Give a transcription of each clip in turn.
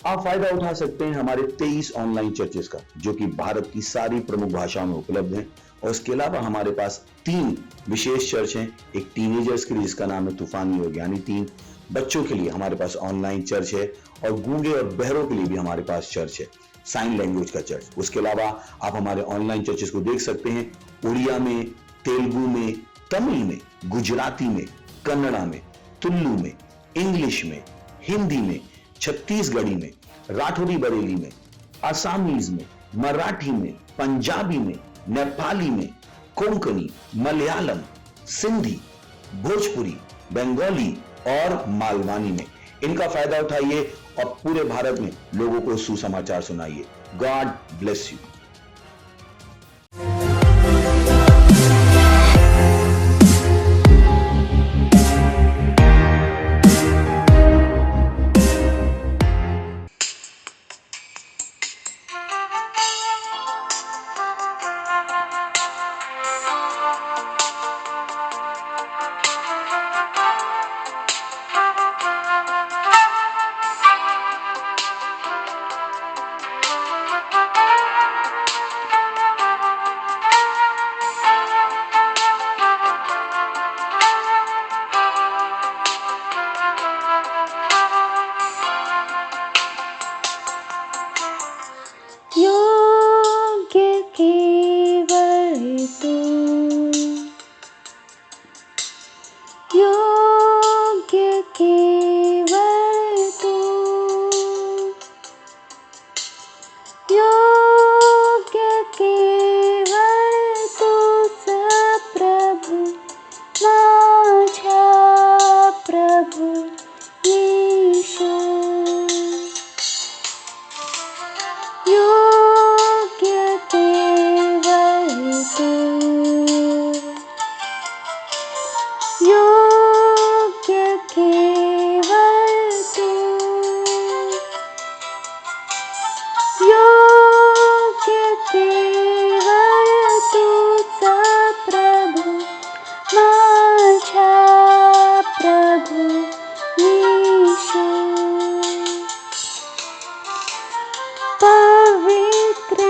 आप फायदा उठा सकते हैं हमारे 23 ऑनलाइन चर्चेस का, जो कि भारत की सारी प्रमुख भाषाओं में उपलब्ध हैं। और इसके अलावा हमारे पास 3 विशेष चर्च हैं। एक टीनेजर्स के लिए जिसका नाम है तूफानी योग यानी 3, बच्चों के लिए हमारे पास ऑनलाइन चर्च है, और गूंगे और बहरों के लिए भी हमारे पास चर्च है, साइन लैंग्वेज का चर्च। उसके अलावा आप हमारे ऑनलाइन चर्चेस को देख सकते हैं उड़िया में, तेलुगु में, तमिल में, गुजराती में, कन्नड़ा में, तुल्लू में, इंग्लिश में, हिंदी में, छत्तीसगढ़ी में, राठौरी बरेली में, आसामीज में, मराठी में, पंजाबी में, नेपाली में, कोंकणी, मलयालम, सिंधी, भोजपुरी, बंगाली और मालवानी में। इनका फायदा उठाइए और पूरे भारत में लोगों को सुसमाचार सुनाइए। God bless you. पवित्र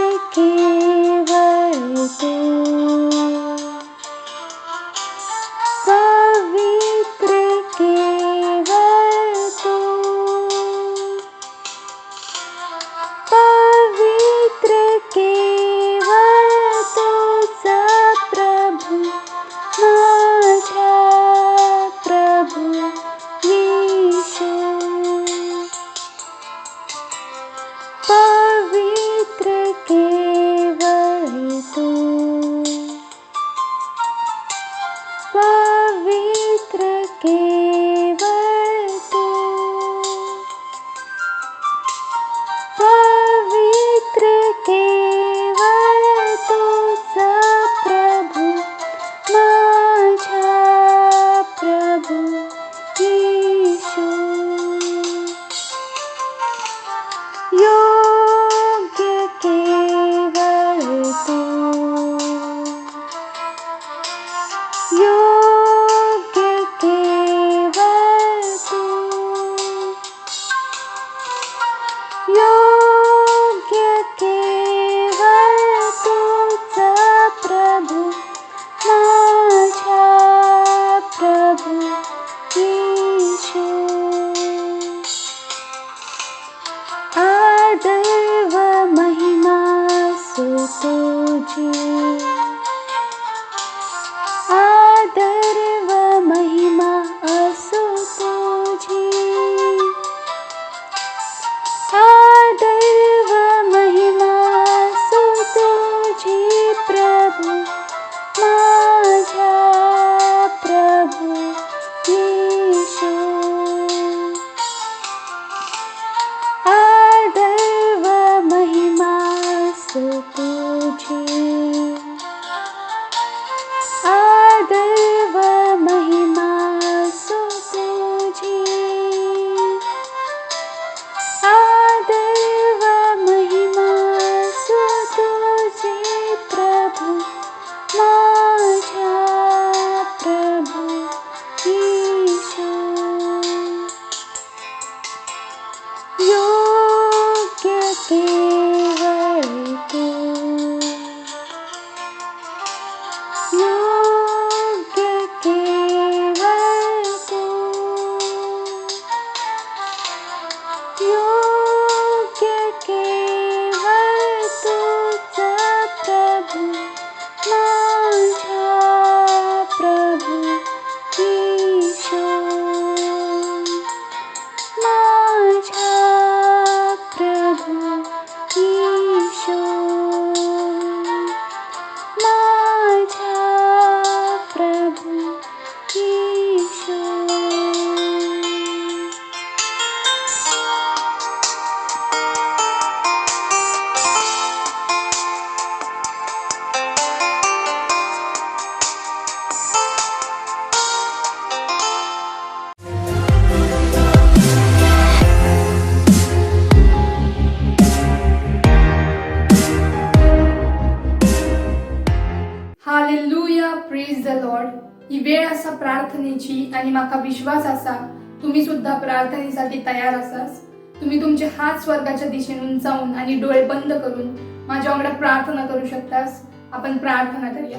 आसा प्रार्थनेची आणि म्हाका विश्वास आसा तुम्ही सुद्धा प्रार्थनेसाठी तयार आसास। तुम्ही तुमचे हात स्वर्गाच्या दिशेने उंचावून आणि डोळे बंद करून माझ्या वांगडा प्रार्थना करू शकतास। आपण प्रार्थना करूया।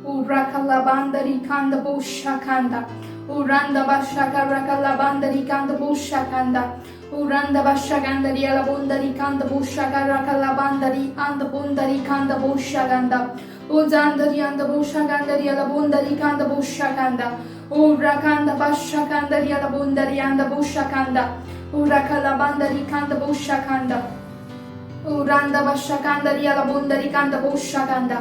ओ राखला बांदरी कांद पोषा कांदा, ओ रांदा बाशा राखला बांदरी कांद पोषा कांदा, ओ रांदा बाशा कांदरी आला बोंदरी कांद पोषा राखला बांदरी आंद बोंदरी कांद पोषा कांदा, ओ जांदरी आंद पोषा कांदरी आला बोंदरी कांद पोषा कांदा, ओ राखांदा बाशा कांदरी आला बोंदरी आंद पोषा कांदा, ओ राखला बांदरी कांद पोषा कांदा, ओ रांदा बाशा कांदरी आला बोंदरी कांद पोषा कांदा,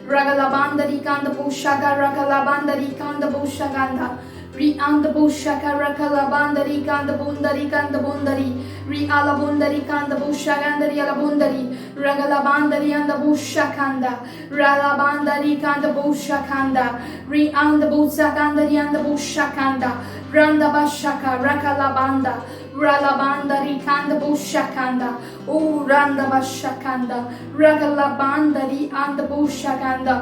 ragala bandari kanda poshaka rakala bandari kanda poshakanda ri anda poshaka rakala bandari kanda bundari ri ala bundari kanda poshakandari ala bundari ragala bandari anda poshakanda rala bandari kanda poshakanda ri anda poshakandari anda poshakanda randa bashaka rakala banda rala bandari kanda poshakanda o randa bashakanda ragala bandari anda poshakanda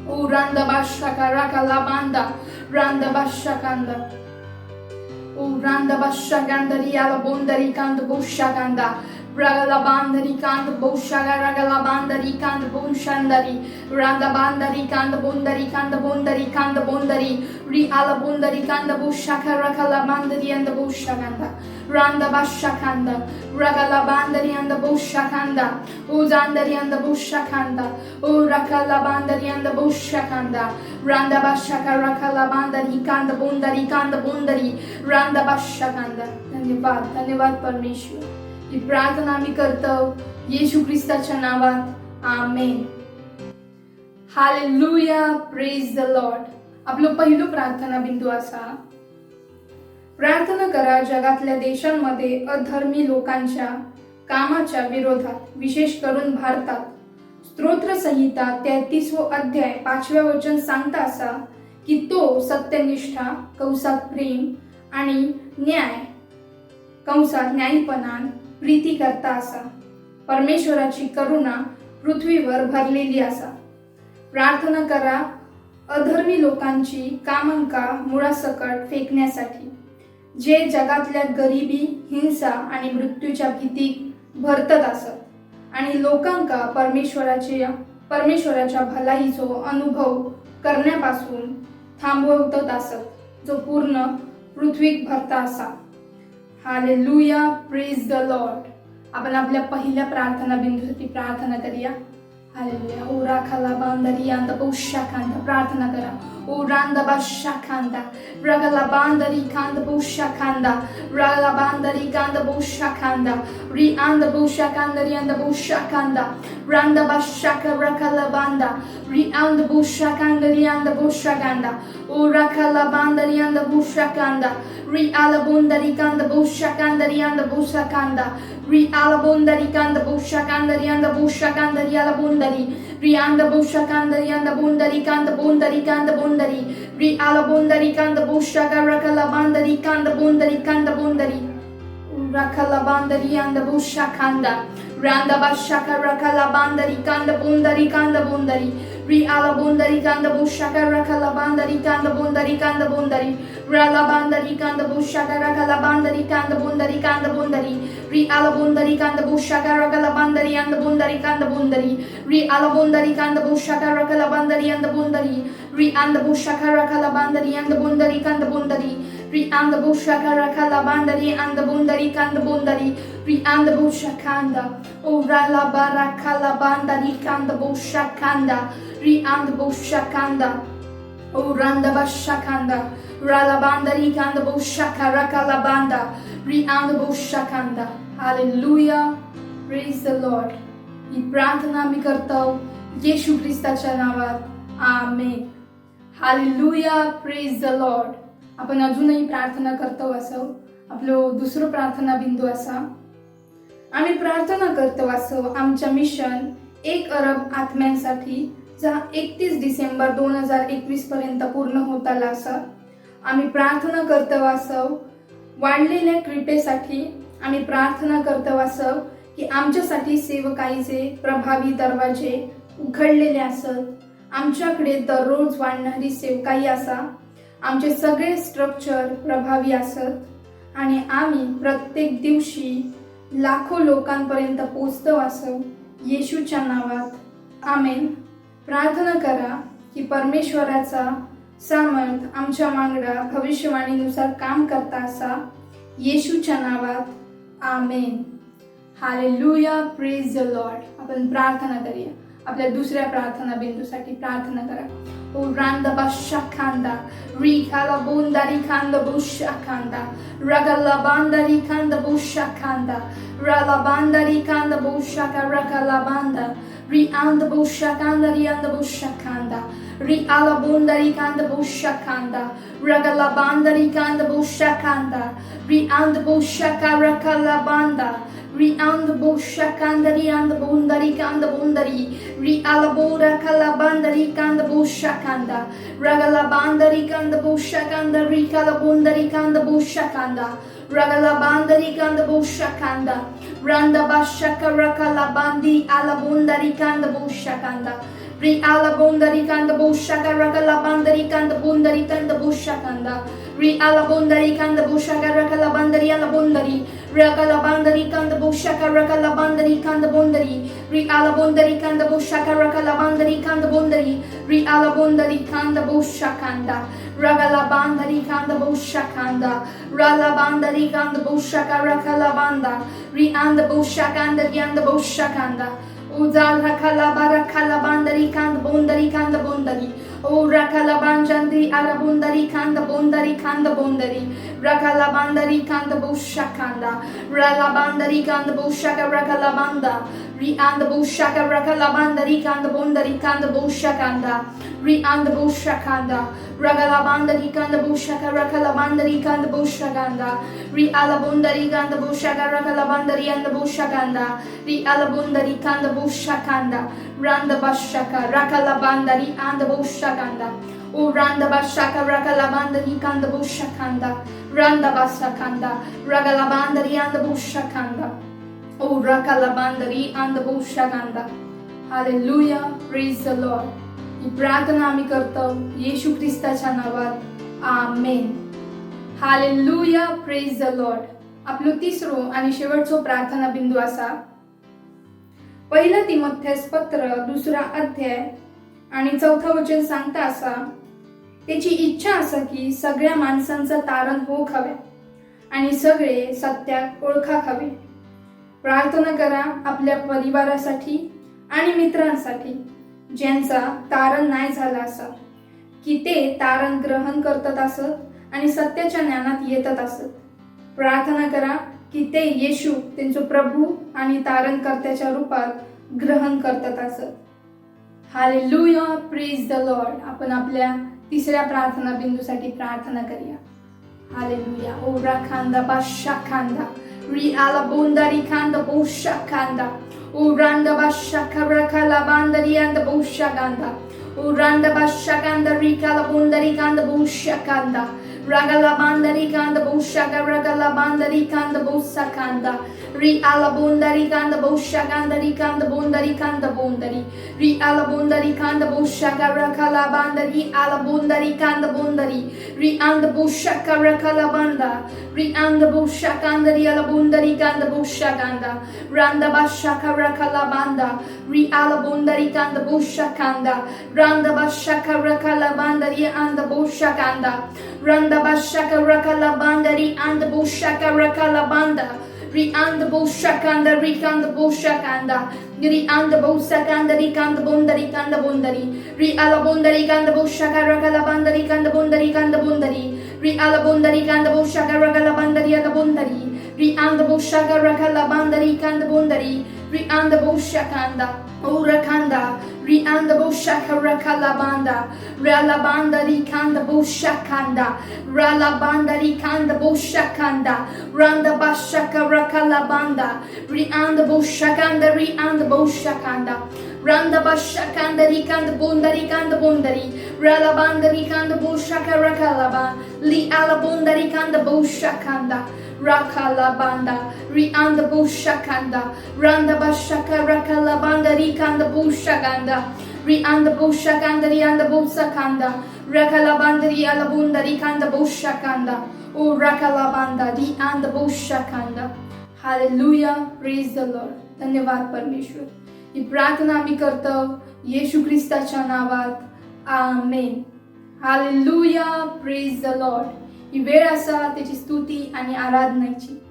o randa bashaka rakala banda randa bashakanda o randa bashakanda riala bondari kanda poshakanda ragala bandari kanda poshaka ragala bandari kanda poshandari randa bandari kanda bondari kanda bondari ri ala bondari kanda poshaka rakala bandari anda poshakanda randa bashakanda ragala bandari anda poshakanda o zandari anda poshakanda o rakala bandari anda poshakanda randa bashaka rakala bandari kanda bondari randa bashakanda। धन्यवाद परमेश्वर। ही प्रार्थना आम्ही करतो येशू ख्रिस्ताच्या नावात, amen. Hallelujah, praise the Lord. आपलं पहिलं प्रार्थना बिंदू असा, प्रार्थना करा जगातल्या देशांमध्ये अधर्मी लोकांच्या कामाच्या विरोधात, विशेष करून भारतात। स्तोत्र संहिता 33 अध्याय 5 वचन सांगता असा की तो सत्यनिष्ठा कंसात प्रेम आणि न्याय कंसात न्यायीपणान प्रीती करता असा। परमेश्वराची करुणा पृथ्वीवर भरलेली असा। प्रार्थना करा अधर्मी लोकांची कामांका मुळासकट फेकण्यासाठी, जे जगातल्या गरिबी, हिंसा आणि मृत्यूच्या भीतीक भरतत असत आणि लोकांका परमेश्वराच्या भलाईचो अनुभव करण्यापासून थांबवतत असत, जो पूर्ण पृथ्वीक भरता असा। Hallelujah, praise the Lord. आपण आपल्या पहिल्या प्रार्थना बिंदूसाठी प्रार्थना करूया। हालेलुया। ओ राखला बांदरी अंद पोषाकांदा, प्रार्थना करा। ओ रांदा बाशाकांदा रगला बांदरी कांद पोषाकांदा रगला बांदरी कांद पोषाकांदा री अंद पोषाकांदरी अंद पोषाकांदा रांदा बाशाका रगला बांदा री अंद पोषाकांदरी अंद पोषाकांदा ओ राखला बांदरी अंद पोषाकांदा री आला बोंदरी कांद पोषाकांदरी अंद पोषाकांदा री आला बोंदरी कांद पोषाकांदरी अंद पोषाकांदरी आला बोंदरी री अंद पोषाकांदरी अंद बोंदरी कांद बोंदरी ri ala bondari kanda bushaka rakala bandari kanda bondari rakala bandari anda bushakanda randa bashaka rakala bandari kanda bondari ri ala bondari kanda bushaka rakala bandari kanda bondari rala bandari kanda bushaka rakala bandari kanda bondari ri ala bondari kanda bushaka rakala bandari anda bondari ri ala bondari kanda bushaka rakala bandari anda bondari ri anda bushaka rakala bandari anda bondari ri anda bushaka rakala bandari anda bondari ri anda bushakanda o rala barakala bandari kanda bushakanda ri anda bushakanda o randa bashakanda rala bandari kanda bushaka rakala banda ri anda bushakanda। Hallelujah, praise the Lord. ही प्रार्थना मी करतो येशू ख्रिस्ताच्या नावात, amen. Hallelujah, praise the Lord. आपण अजूनही प्रार्थना करतो असो। आपलं दुसरं प्रार्थना बिंदू असा, आम्ही प्रार्थना करतो असो आमच्या मिशन 1 अरब आत्म्यांसाठी जा 31 डिसेंबर 2021 पर्यंत पूर्ण होत आला असा। आम्ही प्रार्थना करतो असो वाढलेल्या कृपेसाठी। आम्ही प्रार्थना करतो असो की आमच्यासाठी सेवकाईचे प्रभावी दरवाजे उघडलेले असत। आमच्याकडे दररोज वाढणारी सेवकाई असा। आमचे सगळे स्ट्रक्चर प्रभावी असत आणि आम्ही प्रत्येक दिवशी लाखो लोकांपर्यंत पोचतो असो येशूच्या नावात आमेन. प्रार्थना करा की परमेश्वराचा सामर्थ आमच्या मागण्या भविष्यवाणीनुसार काम करता असा येशूच्या नावात amen. Hallelujah, praise the Lord. आपण प्रार्थना करूया. आपल्या दुसऱ्या प्रार्थना बिंदूसाठी प्रार्थना करा. ओ रांदा बाशाखांदा रिखाला बोंदारी खांदा बोशाखांदा रगला बांदारी खांदा बोशाखांदा रला बांदारी खांदा बोशाका रगला Banda ri anda boshakanda ri anda boshakanda ri ala bondari kanda boshakanda ragala bandari kanda boshakanda ri anda boshaka rakala banda ri anda boshakanda ri anda bondari kanda bondari ri ala bora kala bandari kanda boshakanda ragala bandari kanda boshakanda ri kala bondari kanda boshakanda ragala bandari kanda boshakanda randa bashaka rakala bandi ala bondari kanda boshakanda ri ala bondari kanda boshaka rakala bandari kanda bondari kanda boshakanda ri ala bondari kanda boshaka rakala bandari ala bondari rakala bandari kanda boshaka rakala bandari kanda bondari ri ala bondari kanda boshaka rakala bandari kanda bondari ri ala bondari kanda boshakanda ragala bandari kanda boshakanda rala bandari kanda boshaka rakala banda ri anda boshakanda ri anda boshakanda Udal rakala barakala bandari kanda bondari O rakala banjandi ala bondari kanda bondari rakala bandari kanda boshakanda rala bandari kanda boshaka rakala banda ri anda boshaka rakala bandari kanda boshakanda ri anda boshakanda ragala bandari kanda boshaka rakala bandari kanda boshakanda ri ala bondari kanda boshaka rakala bandari anda boshakanda ri ala bondari kanda boshakanda randa bashaka rakala bandari anda boshakanda O randa bashaka rakala bandari kanda boshakanda randa basakanda ragala bandari anda boshakanda O rakala bandari anda boshakanda. Hallelujah, praise the Lord. ही प्रार्थना आम्ही करतो येशू ख्रिस्ताच्या नावात amen. Hallelujah, praise the Lord. आपलो तिसरो आणि शेवटचो प्रार्थना बिंदू असा 1 तिमोथेस पत्र 2 अध्याय आणि 4 वचन सांगता असा त्याची इच्छा असा की सगळ्या माणसांचं तारण होक हवे आणि सगळे सत्यात ओळखाक हवे. प्रार्थना करा आपल्या परिवारासाठी आणि मित्रांसाठी ज्यांचा तारण नाही झाला असा की ते तारण ग्रहण करतात असत आणि सत्याच्या ज्ञानात येतात असत. प्रार्थना करा की ते येशू त्यांचं प्रभू आणि तारणकर्त्याच्या रूपात ग्रहण करतात असत. Hallelujah, praise the Lord. आपण आपल्या तिसऱ्या प्रार्थना बिंदूसाठी प्रार्थना करूया. Hallelujah. O राखांदा बाशाखांदा ri ala bondari kanda boshakanda uranda bashaka rakala bandari anda boshaganda uranda bashakanda rikala bondari kanda boshakanda ragala bandari kanda boshaga ragala bandari kanda bosakanda ri ala bondari kanda boshaganda ri kanda bondari ri ala bondari kanda boshaga rakala bandari ala bondari kanda bondari ri anda boshaka rakala banda ri anda boshakanda ri ala bondari kanda boshaganda randa bashaka rakala banda ri ala bondari kanda boshakanda randa bashaka rakala banda ri anda boshakanda randa bashaka rakala banda ri anda boshaka rakala banda ri anda boshakanda ri kanda boshakanda ri anda boshakanda ri kanda bondari ri ala bondari kanda boshaka rakala banda ri kanda bondari ri ala bondari kanda boshaka rakala banda ri ala bondari ri anda boshaka rakala banda ri kanda bondari ri anda boshakanda Urakanda, ri anda boshaka rakala banda, rala banda ri kanda boshakanda, rala banda ri kanda boshakanda, randa bashaka rakala banda, ri anda boshakanda, ri anda boshakanda, randa bashakanda ri kanda bondari, rala banda ri kanda boshaka rakala banda, li ala bondari kanda boshakanda. Rakala banda, ri anda boshakanda, randa bashaka rakala banda ri kanda boshaganda, ri anda boshakanda ri anda bosakanda, Rakalabanda di alabunda di kanda boshakanda. O rakalabanda di and boshakanda. Hallelujah, praise the Lord. धन्यवाद परमेश्वर. ही प्रार्थना आम्ही करतो येशू ख्रिस्ताच्या नावात. Amen. Hallelujah, praise the Lord. ही वेळ असा त्याची स्तुती आणि आराधनाची.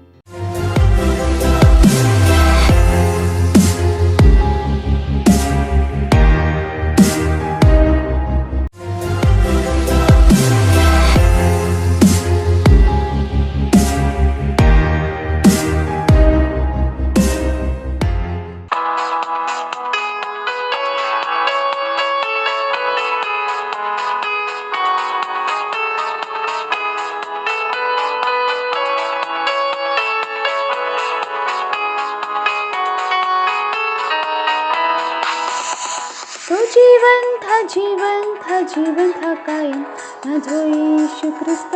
तो जीवन था जीवन था जीवन था कायम माझो येशू ख्रिस्त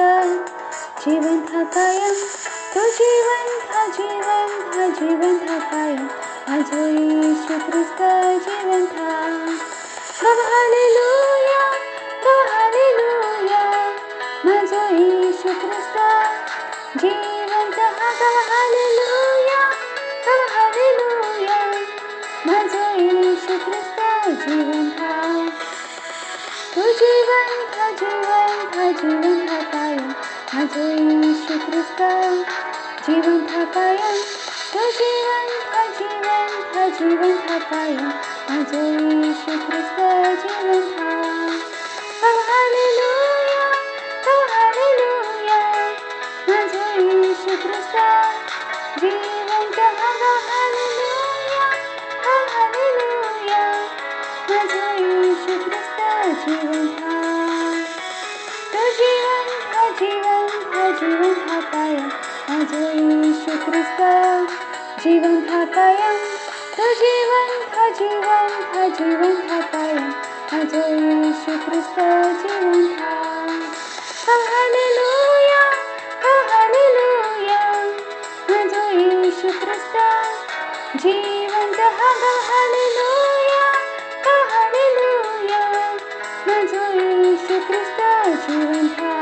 जीवन था कायम तो जीवन था जीवन था जीवन था कायम माझो येशू ख्रिस्त जीवन था गव हालेलुया माझो येशू ख्रिस्त जीवन था गव हालेलुया माझो येशू ख्रिस्त जीवन था तो जीवन था जीवन था जीवन था कायम माझो येशू ख्रिस्त जीवन था कायम तो जीवन था जीवन था जीवन था कायम माझो येशू ख्रिस्त जीवन था हालेलुया माझो येशू ख्रिस्त जीवन था हालेलुया माझो येशू ख्रिस्त जीवन था तो जीवन था जीवन था जीवन था कायम माझो येशू ख्रिस्त जीवन था कायम तो जीवन था जीवन था जीवन था कायम माझो येशू ख्रिस्त जीवन था हालेलुया माझो येशू ख्रिस्त जीवन था हालेलुया माझो येशू ख्रिस्त जीवन था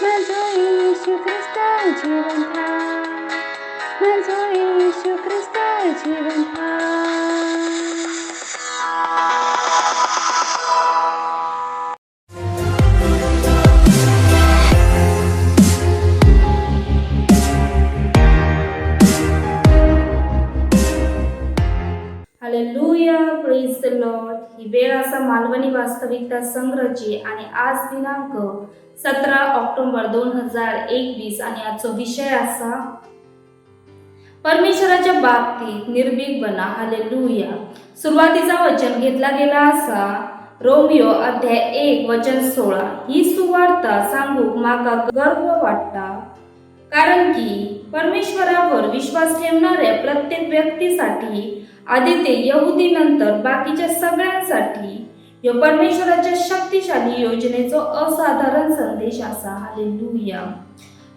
माझो येशू ख्रिस्त जीवन था माझो येशू ख्रिस्त जीवन था. Hallelujah, praise the Lord. ही वेळ असा मालवणी वास्तविकता संग्रहची आणि आज दिनांक 17 ऑक्टोबर 2021 आणि आजचा विषय असा परमेश्वराच्या बाबतीत निर्भीक बना. हालेलुया. सुरुवातीचा वचन घेतला गेला असा रोमियो अध्याय 1 वचन 16. ही सुवार्ता सांगूक माका गर्व वाटता, कारण की परमेश्वरावर विश्वास ठेवणाऱ्या प्रत्येक व्यक्तीसाठी, आधी ते यहुदी नंतर बाकीच्या सगळ्यांसाठी, ह्यो परमेश्वराच्या शक्तिशाली योजनेचो असाधारण संदेश असा. हालेलुया.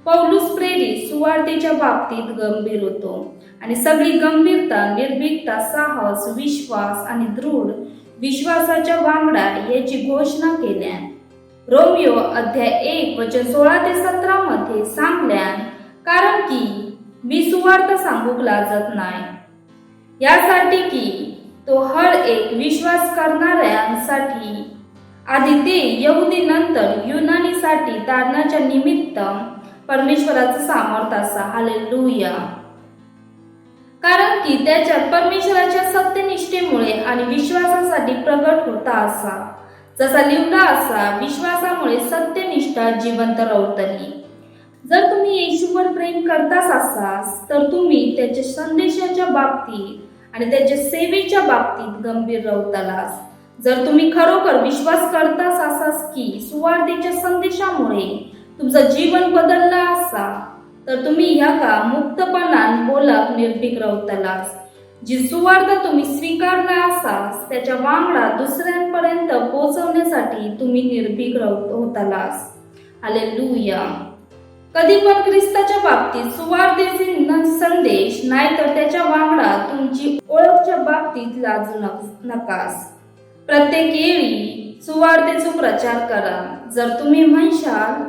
पौलुस प्रेरित सुवार्तेच्या बाबतीत गंभीर होतो आणि सगळी गंभीरता, निर्भीकता, साहस, विश्वास आणि दृढ विश्वासाच्या वांगडा याची घोषणा केल्यान रोमियो अध्याय 1 वचन 16 ते 17 मध्ये सांगल्यान, कारण की मी सुवार्ता सांगूक लाजत नाही, यासाठी की तो हर एक विश्वास करणाऱ्यांसाठी, आधी ते यहुदी नंतर युनानीसाठी तारणाच्या निमित्त परमेश्वराचं सामर्थ्य असा. हालेलुया. कारण की त्याच्यात परमेश्वराच्या सत्यनिष्ठेमुळे आणि विश्वासासाठी प्रगट होता असा, जसा लिवला असा विश्वासामुळे सत्यनिष्ठा जिवंत रवतली. जर तुम्ही येशूवर प्रेम करताच असास तर तुम्ही त्याच्या संदेशाच्या बाबतीत आणि त्याच्या सेवेच्या बाबतीत गंभीर रवतलास. जर तुम्ही खरोखर विश्वास करताच असास की सुवार्तेच्या संदेशामुळे तुमचं जीवन बदलला असा, तर तुम्ही ह्या का मुक्तपणान बोलाक निर्भीक रवतलास. जी सुवार्ता तुम्ही स्वीकारला असास त्याच्या वांगडा दुसऱ्यांपर्यंत पोहोचवण्यासाठी तुम्ही निर्भीक होतलास. हालेलुया. कधी पण ख्रिस्ताच्या बाबतीत सुवार्तेचे संदेश नाही तर त्याच्या वांगडा तुमची ओळखच्या बाबतीत लाजू नकास. प्रत्येक वेळी सुवार्तेचो प्रचार करा. जर तुम्ही म्हणशाल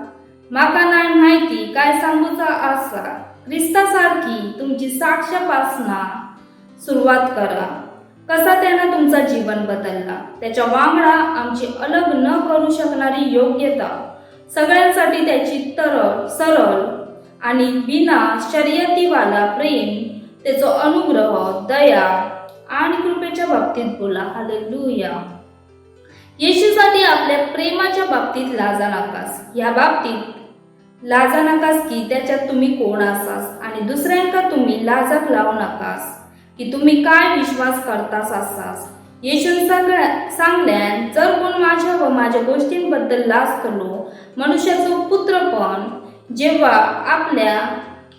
माका नाही माहिती काय सांगूचा आसा, ख्रिस्तासारखी तुमची साक्षापासना सुरुवात करा. कसा त्यानं तुमचा जीवन बदलला, त्याच्या वांगडा आमची अलग न करू शकणारी योग्यता, सगळ्यांसाठी त्याची सरळ आणि बिना शर्यतीवाला प्रेम, त्याचा अनुग्रह, दया आणि कृपेच्या बाबतीत बोला. हालेलुया. येशूसाठी आपल्या प्रेमाच्या बाबतीत लाजा नकास. या बाबतीत लाजा नकास की त्याच्यात तुम्ही कोण आसास, आणि दुसऱ्यांका तुम्ही लाजाक लावू नकास की तुम्ही काय विश्वास करतास आसास. येशून सांगल्यान जर कोण माझ्या व माझ्या गोष्टींबद्दल लाजतलो, मनुष्याचो पुत्र पण जेव्हा आपल्या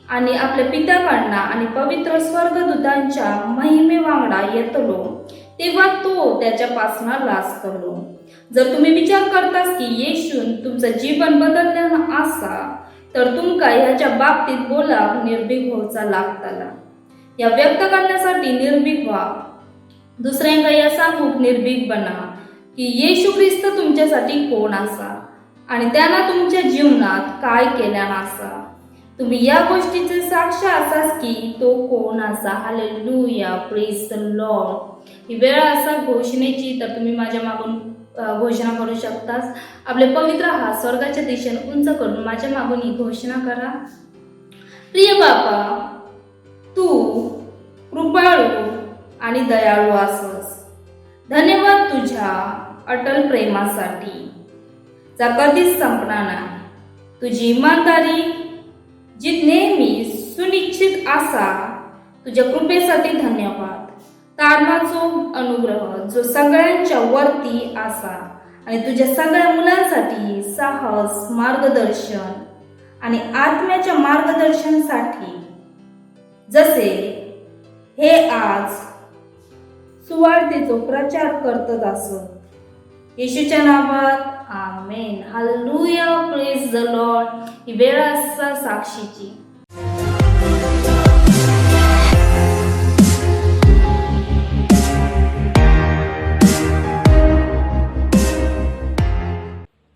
आणि आपल्या पित्याकडनं आणि पवित्र स्वर्गदूतांच्या महिमे वांगडा येतलो, तेव्हा तो त्याच्यापासून लाजतलो. जर तुम्ही विचार करतास की येशून तुमचं जीवन बदलल्यानं आसा, तर तुमका ह्याच्या बाबतीत बोला निर्भीक होऊचा लागताला. या व्यक्त करण्यासाठी निर्भीक व्हा. दुसऱ्यांका या सांगूक निर्भीक बना की येशू ख्रिस्त तुमच्यासाठी कोण आसा आणि त्यानं तुमच्या जीवनात काय केल्यानं आसा. तुम्ही या गोष्टीचे साक्ष आसास की तो कोण आसा. हालेलुया. Praise the Lord. ही वेळ असा घोषणेची, तर तुम्ही माझ्या मागून घोषणा करू शकतास. आपले पवित्र हात स्वर्गाच्या दिशेने उंच करून माझ्या मागून ही घोषणा करा. प्रिय बाबा, तू कृपाळू आणि दयाळू असस. धन्यवाद तुझ्या अटल प्रेमासाठी, जा कधीच संपणार नाही. तुझी इमानदारी जी नेहमी सुनिश्चित आसा, तुझ्या कृपेसाठी धन्यवाद. तारणाचो अनुग्रह जो सगळ्यांच्या वरती आसा आणि तुझ्या सगळ्या मुलांसाठी साहस, मार्गदर्शन आणि आत्म्याच्या मार्गदर्शनासाठी, जसे हे आज सुवार्तेचो प्रचार करतत असत. येशूच्या नावात amen. Hallelujah. Praise the Lord. ही वेळ असा साक्षीची.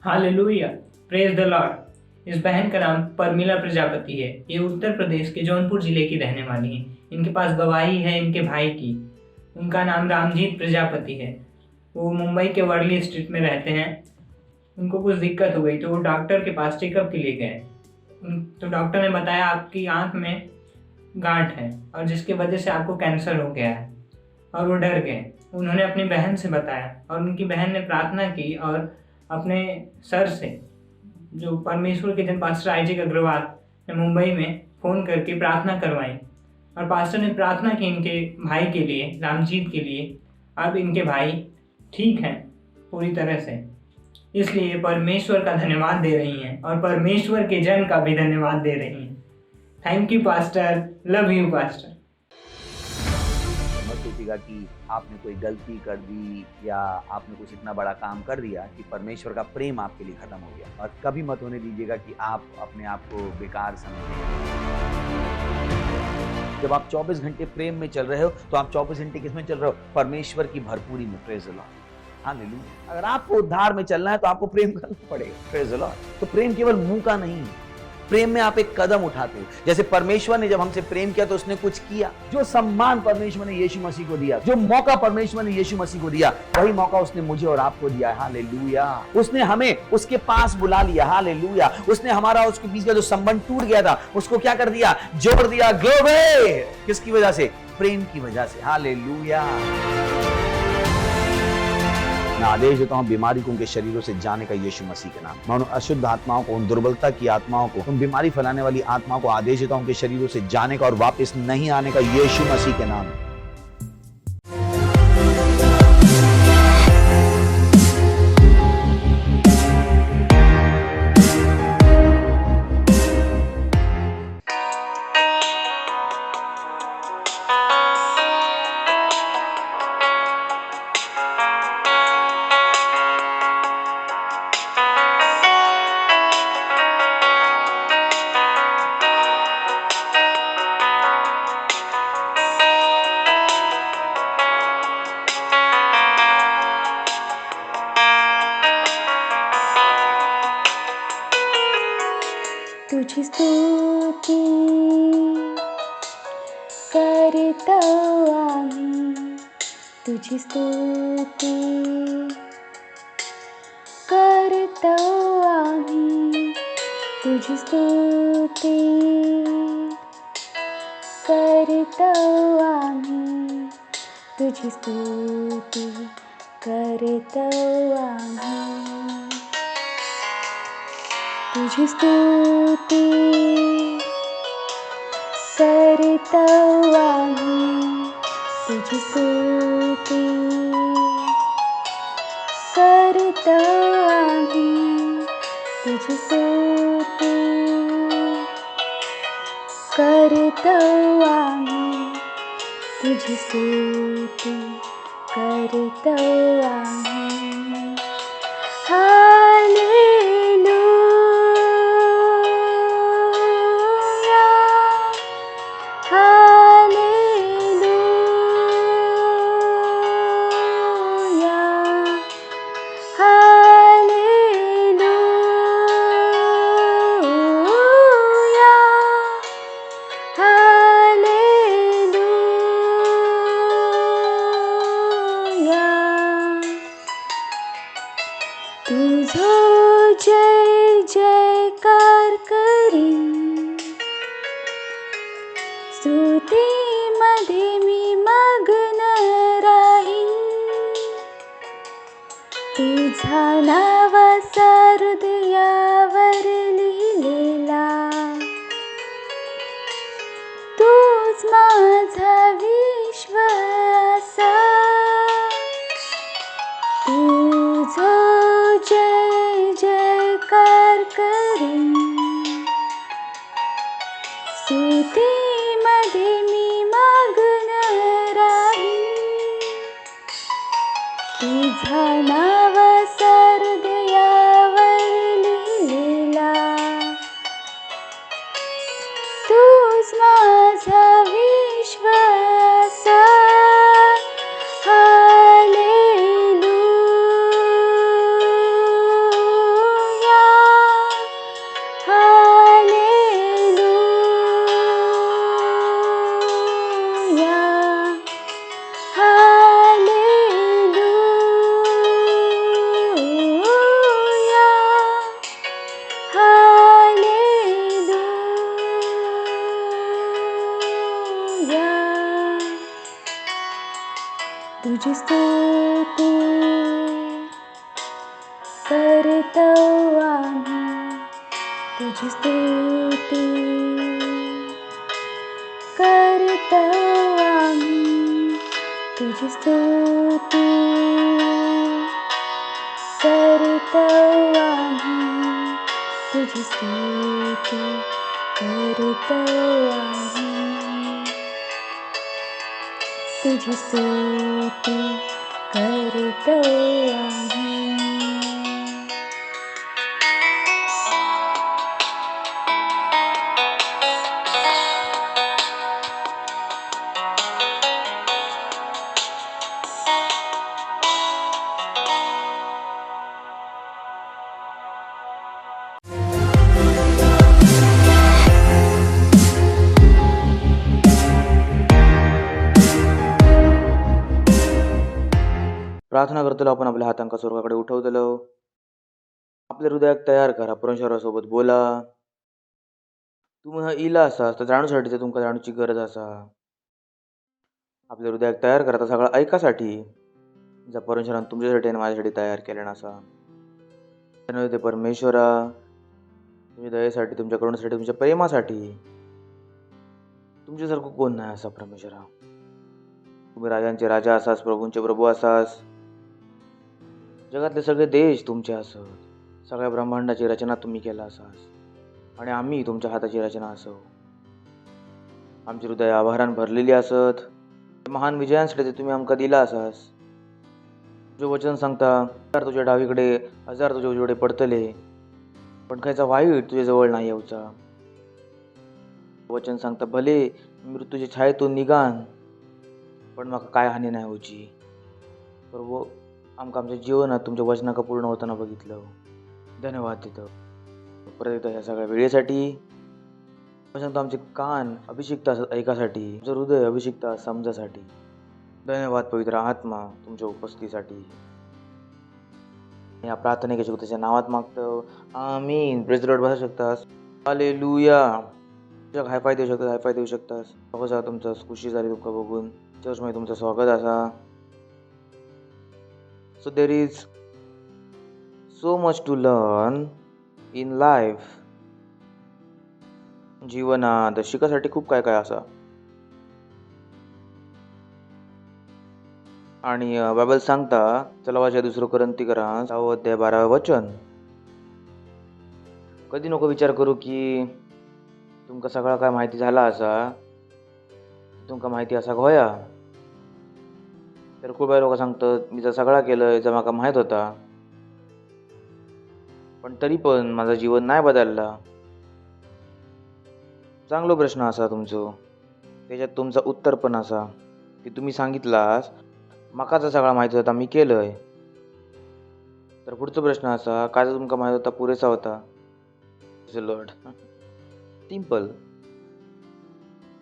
हालेलुया. Praise the Lord. इस बहन का नाम परमिला प्रजापति है। ये उत्तर प्रदेश के जौनपुर जिले की रहने वाली हैं। इनके पास गवाही है इनके भाई की। उनका नाम रामजीत प्रजापति है। वो मुंबई के वर्ली स्ट्रीट में रहते हैं। उनको कुछ दिक्कत हो गई तो वो डॉक्टर के पास चेकअप के लिए गए। तो डॉक्टर ने बताया आपकी आंख में गांठ है और जिसकी वजह से आपको कैंसर हो गया है। और वो डर गए। उन्होंने अपनी बहन से बताया और उनकी बहन ने प्रार्थना की और अपने सर से, जो परमेश्वर के जन पास्टर आईजिक अग्रवाल ने मुंबई में फ़ोन करके प्रार्थना करवाई। और पास्टर ने प्रार्थना की इनके भाई के लिए, रामजीत के लिए। अब इनके भाई ठीक हैं पूरी तरह से। इसलिए परमेश्वर का धन्यवाद दे रही हैं और परमेश्वर के जन का भी धन्यवाद दे रही हैं। Thank you pastor, love you pastor. मत सोचिएगा कि आपने कोई गलती कर दी या आपने कुछ इतना बड़ा काम कर दिया कि परमेश्वर का प्रेम आपके लिए खत्म हो गया। और कभी मत होने दीजिएगा कि आप अपने आप को बेकार समझें। जब आप 24 घंटे प्रेम में चल रहे हो तो आप 24 घंटे किस में चल रहे हो? परमेश्वर की भरपूरी में। Praise the Lord. हालेलुया। अगर आपको उद्धार में चलना है तो आपको प्रेम करना पड़ेगा। Praise the Lord. तो प्रेम केवल मुंह का नहीं है, प्रेम में आप एक कदम उठाते हो। जैसे परमेश्वर ने जब हमसे प्रेम किया तो उसने कुछ किया। जो सम्मान परमेश्वर ने यीशु मसीह को दिया, जो मौका परमेश्वर ने यीशु मसीह को दिया, वही मौका उसने मुझे और आपको दिया है। हालेलुया। उसने हमें उसके पास बुला लिया। हालेलुया। उसने हमारा उसके बीच का जो संबंध टूट गया था उसको क्या कर दिया? जोड़ दिया। ग्लोरी। किसकी वजह से? प्रेम की वजह से। हालेलुया। मैं आदेश देता हूं बीमारी को उनके शरीरों से जाने का यीशु मसीह के नाम। मैं उन अशुद्ध आत्माओं को, उन दुर्बलता की आत्माओं को, उन बीमारी फैलाने वाली आत्माओं को आदेश देता हूं उनके शरीरों से जाने का और वापस नहीं आने का यीशु मसीह के नाम। तुझी स्तुती करतो आम्ही, तुझी स्तुती करतो आम्ही, तुझी स्तुती करतो आम्ही, तुझी स्तुती करतो आम्ही, तुझी स्तुती करतो आम्ही, तुझी स्तुती करतो आम्ही, तुझी स्तुती करतो आम्ही, तुझी स्तुती करतो आम्ही. Hallelujah, hallelujah, hallelujah, hallelujah. तुझो जय जयकार करीन, स्तुतीमध्ये मी मग्न राहीन. तुझा नावाचा हृदयावर लिहिलेला, तूच माझा विश्वास. तुझो जय जयकार करीन, स्तुतीमध्ये मी मग्न राहीन. तुझा नावाचा हृदयावर लिहिलेला, तूच माझा विश्वास. Hallelujah, hallelujah, hallelujah, hallelujah. तुझी स्तुती करतो आम्ही, तुझी स्तुती करतो आम्ही, तुझी स्तुती करतो आम्ही, तुझी स्तुती करतो आम्ही, तुझी स्तुती करतो आम्ही. प्रार्थना करतलो आपण आपल्या हातांका स्वर्गाकडे उठवतलो. आपल्या हृदयाक तयार करा, परमेश्वरासोबत बोला. तुम्ही इला असास तर जाणूसाठी तुमका जाणूची गरज असा. आपल्या हृदयाक तयार करा तर सगळं ऐकासाठी, ज्या परमेश्वरान तुमच्यासाठी आणि माझ्यासाठी तयार केलेला असा. ते परमेश्वरा, तुमच्या दयेसाठी, तुमच्या करुणेसाठी, तुमच्या प्रेमासाठी तुमच्यासारखं कोण नाही असा परमेश्वरा. तुम्ही राजांचे राजा असास, प्रभूंचे प्रभू असास. जगातले सगळे देश तुमचे असत, सगळ्या ब्रह्मांडाची रचना तुम्ही केला असास आणि आम्ही तुमच्या हाताची रचना असो. आमची हृदय आभारान भरलेली असत. महान विजयांसाठी तुम्ही आमका दिला असास. तुझे वचन सांगता, हजार तुझ्या डावीकडे, हजार तुझ्या उजवीकडे पडतले, पण खायचा वाईट तुझ्या जवळ नाही येऊचा. वचन सांगता, भले मृत्यूच्या छायेतून निघान, पण म्हाका काय हानी नाही होची. प्रभू, आमच्या जीवनात तुमच्या वचनाका पूर्ण होताना बघितलं. धन्यवाद देतो. परत एकदा ह्या सगळ्या वेळेसाठी सांगतो, आमचे कान अभिषिक्त असतात ऐकासाठी, आमचं हृदय अभिषिक्त समजासाठी. धन्यवाद पवित्र आत्मा तुमच्या उपस्थितीसाठी. या प्रार्थनेच्या त्याच्या नावात मागतो, आमीन. प्रेज लॉर्ड बसू शकतास. हालेलुया. हायफाय देऊ शकतास, हायफाय देऊ शकतास. बघा तुमचं खुशी झाली तुमका बघून. चर्चमध्ये तुमचं स्वागत असा. So there is so much to learn in life. जीवनात शिकासाठी खूप काय काय असा. आणि बायबल सांगता, चला वाचा 2 कोरिंथीकरास 6:12 वचन. कधी नको विचार करू की तुमका सगळा काय माहिती झाला असा, तुमका माहिती असा होया. तर खूप लोक सांगतात, मी जर सगळा केलं जर माका माहीत होता, पण तरी पण माझं जीवन नाही बदलला. चांगला प्रश्न असा तुमचो. त्याच्यात तुमचं उत्तर पण असा की तुम्ही सांगितलास माका जर सगळा माहिती होता, मी केलंय. तर पुढचा प्रश्न असा, काय जर तुमका माहित होता पुरेसा होता. Lord simple.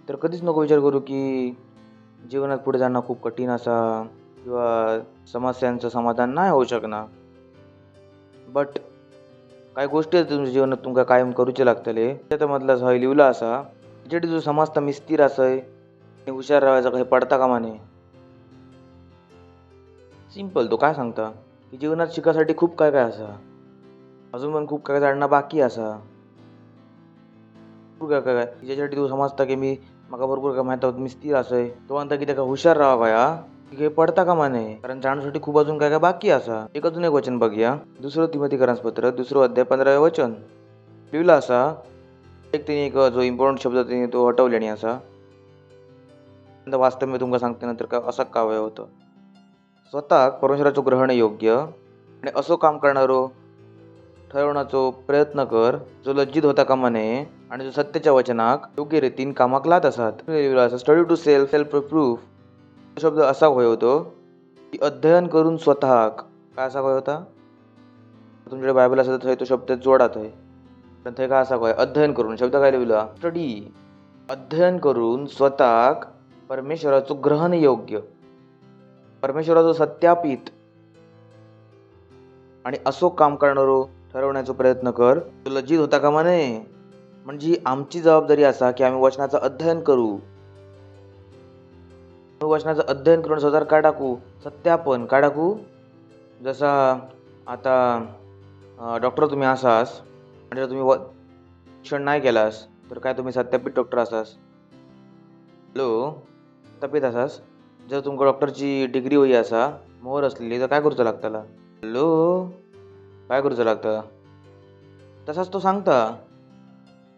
तर कधीच नको विचार करू की जीवनात पुढे जाणं खूप कठीण असा किंवा समस्यांचं समाधान नाही होऊ शकणार. बट काही गोष्टी आहेत तुमच्या जीवनात तुमका कायम करूचे लागतले. त्याच्यामधला हय लिवला असा, जेडी जो समाज मी स्थिर असय आणि हुशार राहायचा काही पडता कामा नये. सिंपल. तो काय सांगता की जीवनात शिकासाठी खूप काय काय असा, अजून पण खूप काय जाणणं बाकी असा. काय काय ज्याच्यासाठी तू समजता की मी माका भरपूर काय माहिती होत, मी स्थिर असय. तो म्हणता की त्याका हुशार राहा काय की पडता कामा नये, कारण जाण्यासाठी खूप अजून काय काय बाकी असा. एक अजून एक वचन बघूया. 2 तिमोथीकरास पत्र 2 अध्याय 15 वचन लिहिला असा. एक जो इम्पॉर्टंट शब्द त्याने तो हटवल्याने असा. वास्तव मी तुमका सांगते नंतर काय असं काव्य होतं. स्वतः परमेश्वराचं ग्रहण योग्य आणि असं काम करणारो ठरवण्याचो प्रयत्न कर, जो लज्जित होता कामा नये आणि जो सत्याच्या वचनाक योग्य रीतीन कामाक लात असतात. स्टडी टू सेल्फ प्रूफ शब्द असा होय होतो की अध्ययन करून स्वतः. काय असा होय होता? तुमच्याकडे बायबल असत तो शब्द जोडात आहे, पण ते काय असा होय, अध्ययन करून. शब्द काय लिहिला? स्टडी. अध्ययन करून स्वतः परमेश्वराचं ग्रहण योग्य, परमेश्वराचं सत्यापित आणि असो काम करणारो ठरवण्याचा प्रयत्न कर, तो लज्जित होता कामा नये. म्हणजे आमची जबाबदारी असा की आम्ही वचनाचं अध्ययन करू. वचनाचं अध्ययन करून स्वतः काय टाकू? सत्यापन काय टाकू? जसा आता डॉक्टर तुम्ही असास आणि जर तुम्ही शिक्षण नाही केलास तर काय तुम्ही सत्यापित डॉक्टर असास? हॅलो, सत्यापित असास. जर तुमका डॉक्टरची डिग्री होई असा, मोहर असलेली, तर काय करूचं लागताला? हॅलो, काय करूचं लागतं? तसाच तो सांगता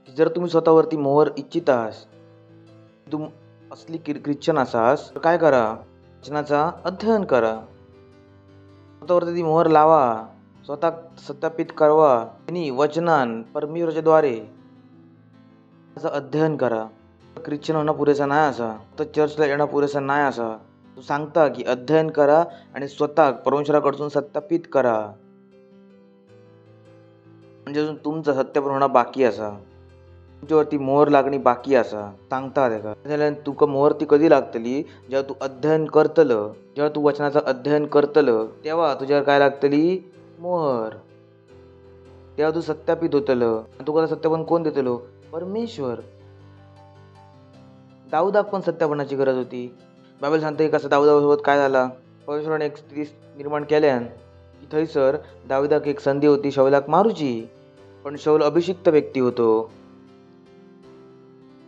की जर तुम्ही स्वतःवरती मोहर इच्छित आहास, तुम असली ख्रिश्चन असास, तर काय करा? वचनाचा अध्ययन करा. स्वतःवरती ती मोहर लावा, स्वतः सत्यापित करवा आणि वचनान परमेश्वराच्या द्वारे अध्ययन करा. ख्रिश्चन होणं पुरेसा नाही असा, तर चर्चला येणं पुरेसा नाही असा. तो सांगता की अध्ययन करा आणि स्वतः परमेश्वराकडून सत्यापित करा. म्हणजे अजून तुमचं सत्यापन होणं बाकी असा, तुमच्यावरती मोहर लागणी बाकी असा. सांगता त्याला तुका मोहर ती कधी लागतली? जेव्हा तू अध्ययन करतलं, जेव्हा तू वचनाचं अध्ययन करतलं, तेव्हा तुझ्यावर काय लागतली? मोहर. तेव्हा तू सत्यापित होतलं. तुका सत्यापन कोण देतलो? परमेश्वर. दाऊदाक पण सत्यापनाची गरज होती. बायबल सांगते कसं दाऊदासोबत काय झाला. परमेश्वराने एक स्त्री निर्माण केल्यान की थंयसर दाऊदाक एक संधी होती शौलाक मारूची, पण शौल अभिषिक्त व्यक्ती होतो.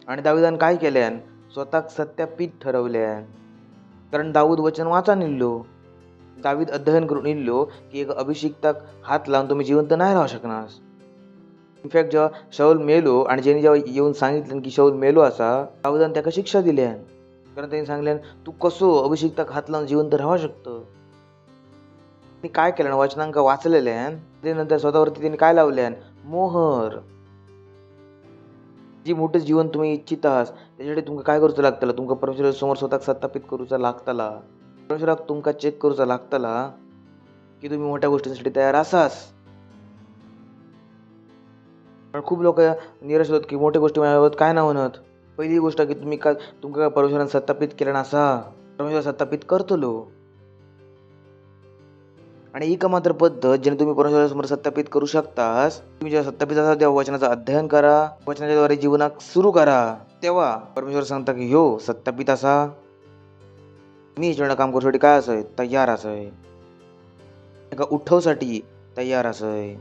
आणि दाऊदान काय केल्यान? स्वतः सत्यापित ठरवल्यान. कारण दाऊद वचन वाचा निल्लो, दावीद अध्ययन करून इल्लो की एक अभिषिक्ताक हात लावून तुम्ही जिवंत नाही राहू शकणार. इनफॅक्ट जेव्हा शौल मेलो आणि ज्यांनी जेव्हा येऊन सांगितलं की शौल मेलो असा, दाऊदान त्याला शिक्षा दिल्यान. कारण त्यांनी सांगल्यान तू कसो अभिषिक्ताक हात लावून जिवंत राहू शकतो. काय केलं? वचनांक वाचलेल्यान त्यानंतर स्वतःवरती त्यांनी काय लावल्यान? मोहर. जी मोठं जीवन तुम्ही इच्छित आहात त्याच्यासाठी तुमका काय करूचं लागतला? तुमका परमेश्वरा समोर स्वतः सत्यापित करूचा लागतला. परमेश्वराक तुमका चेक करूचा लागतला की तुम्ही मोठ्या गोष्टींसाठी तयार असास. पण खूप लोक निराश होतात की मोठ्या गोष्टी माझ्याबाबत काय नाही म्हणत. पहिली गोष्ट की तुम्ही का तुमका काय परमेश्वरान सत्तापित केलं नसा. परमेश्वर सत्तापित करतलो. आणि एक मात्र पद्धत ज्याने तुम्ही परमेश्वरासमोर सत्तापित करू शकतास. तुम्ही जेव्हा सत्तापित असा तेव्हा वचनाचं अध्ययन करा, वचनाच्या द्वारे जीवनात सुरू करा. तेव्हा परमेश्वर सांगता की ह्यो सत्तापित असा, मी याच्याकडे काम करूसाठी काय असय तयार असय, एका उठवसाठी तयार असय.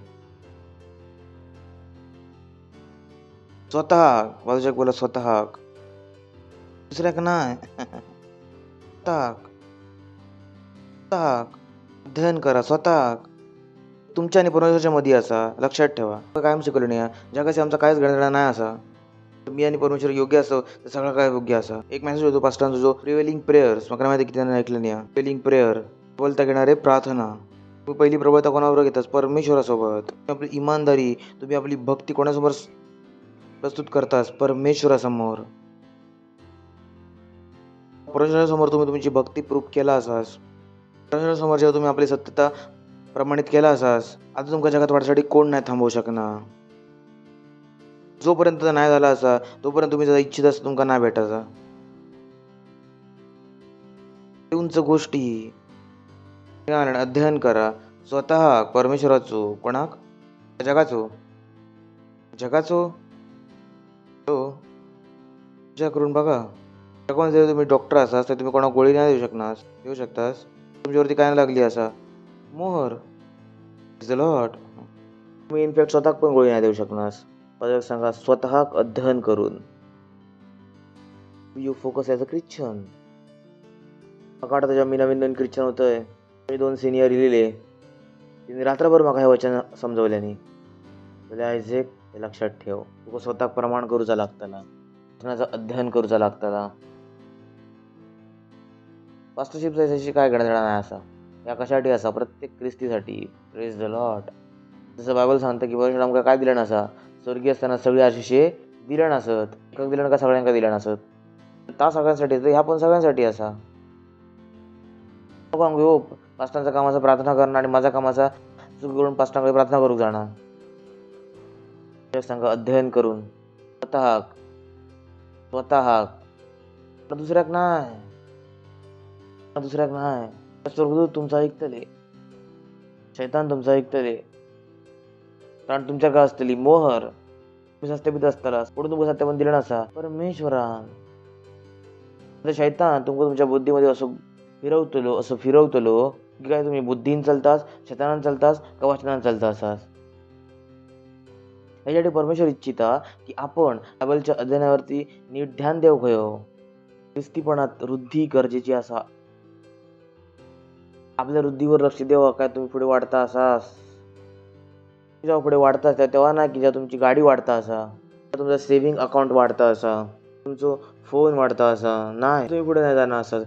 स्वतः बाजूच्या बोला स्वतः, दुसऱ्याक नाही. स्वतः अध्ययन करा. स्वतः तुमच्या आणि परमेश्वराच्या मध्ये असा. लक्षात ठेवा. कायम शिकवलं नाही जगाशी आमचा कायच घेणं नाही असा. मी आणि परमेश्वर योग्य असो तर सगळं काय योग्य असा. एक मेसेज होतो पास्टरांचा जो प्रिवेलिंग प्रेयर्स मला माहिती किती त्यांना ऐकलं नाही. प्रिवेलिंग प्रेयर बोलता घेणारे प्रार्थना. तुम्ही पहिली प्रबळता कोणाबरोबर घेतास? परमेश्वरासोबत. आपली इमानदारी, तुम्ही आपली भक्ती कोणासमोर प्रस्तुत करतास? परमेश्वरासमोर. परमेश्वरासमोर तुम्ही तुमची भक्ती प्रूफ केला असास. परमेश्वरासमोर जेव्हा तुम्ही आपली सत्यता प्रमाणित केला असास, आता तुमच्या जगात वाढण्यासाठी कोण नाही थांबवू शकणार. जोपर्यंत नाही झाला असा तोपर्यंत तुम्ही जर इच्छित असता तुमका नाही भेटायचा. उंच गोष्टी अध्ययन करा. स्वतः परमेश्वराचो, कोणाक? जगाचो विचार करून बघा. जगात जर तुम्ही डॉक्टर असास तर तुम्ही कोणाक गोळी नाही देऊ शकतास. तुमच्यावरती काय लागली असा मोहर लॉट. तुम्ही इनफॅक्ट स्वतः पण गोळी नाही देऊ शकणार. सांगा स्वतः अध्ययन करून. You focus as a Christian. काढता जेव्हा मी नवीन ख्रिश्चन होतोय, मी 2 सिनियर लिहिले. तिने रात्रभर मग हे वचन समजवल्याने आयझेक हे लक्षात ठेव. तुका स्वतः प्रमाण करूचा लागताना, वचनाचं अध्ययन करूचा लागताना. पास्टरशिप जायची काय घेणं देणं नाही असा. या कशासाठी असा? प्रत्येक ख्रिस्तीसाठी. Praise the Lord. जसं बायबल सांगतं की परमेश्वर आमका काय दिलं नसा? स्वर्गीय असताना सगळी आशिषे दिलं नसत. एकाक दिलं का सगळ्यांका दिलं नसत. ता सगळ्यांसाठी ह्या पण सगळ्यांसाठी असा. हो पास्टांच्या कामाचा प्रार्थना करणं आणि माझ्या कामाचा चूक करून पास्टांकडे प्रार्थना करू जाणार. सांगा अध्ययन करून. स्वतः दुसऱ्याक नाही. स्वर्गदूत तुमचा ऐकतले, शैतान तुमचा ऐकतले. कारण तुमच्याकडे असतली मोहर. तुम्ही सत्यापित असताना पुढे तुमचं सत्यापन दिलं नसा परमेश्वरान. शैतान तुमच्या बुद्धीमध्ये असं फिरवतलो की काय तुम्ही बुद्धीन चालतास, शैतानान चालतास का वचनान चालतास. यासाठी परमेश्वर इच्छिता की आपण बायबलच्या अध्ययनावरती नीट ध्यान देऊ खयो. ख्रिस्तीपणात वृद्धी गरजेची असा. आपल्या वृद्धीवर लक्ष देवा. काय तुम्ही पुढे वाढता असास, जेव्हा पुढे वाढता असा तेव्हा नाही की जेव्हा तुमची गाडी वाढता असा, तुमचा सेव्हिंग अकाउंट वाढता असा, तुमचं फोन वाढता असा नाही. तुम्ही पुढे नाही जाणार असा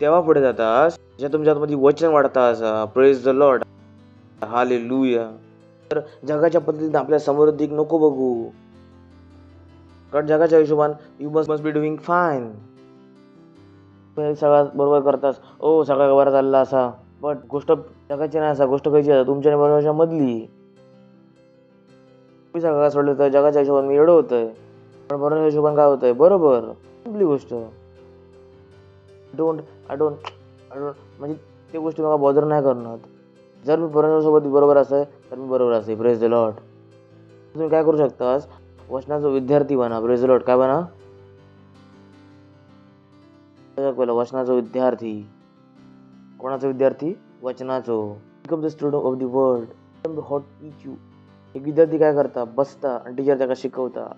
तेव्हा पुढे जातास जेव्हा तुमच्या आतमध्ये वचन वाढता असा. Praise the Lord. हालेलुया. तर जगाच्या पद्धतीने आपल्या समृद्धीक नको बघू. कारण जगाच्या हिशोबान you must be doing fine. सगळं बरोबर करतास. सगळं बरं चालला असा. बट गोष्ट जगाची नाही असा. गोष्ट कशी आहे तुमच्या बरोबरच्या मधली. मी सगळं सोडलं तर जगाच्या हिशोबाने मी एवढं होतंय, पण बरोबर हिशोबाने काय होतंय बरोबर. सिम्पली गोष्ट. आय डोंट म्हणजे ते गोष्टी मला बॉदर नाही करणार. जर मी परमेश्वरासोबत बरोबर असेल तर मी बरोबर असेल. Praise the Lord. तुम्ही काय करू शकतास? वचनाचा विद्यार्थी बना. Praise the Lord. काय बना? वचनाचा विद्यार्थी. कोणाचा विद्यार्थी? वचनाचो. Become the student of the world. Hot teach you. एक विद्यार्थी काय करता? बसता आणि टीचर त्याला शिकवता.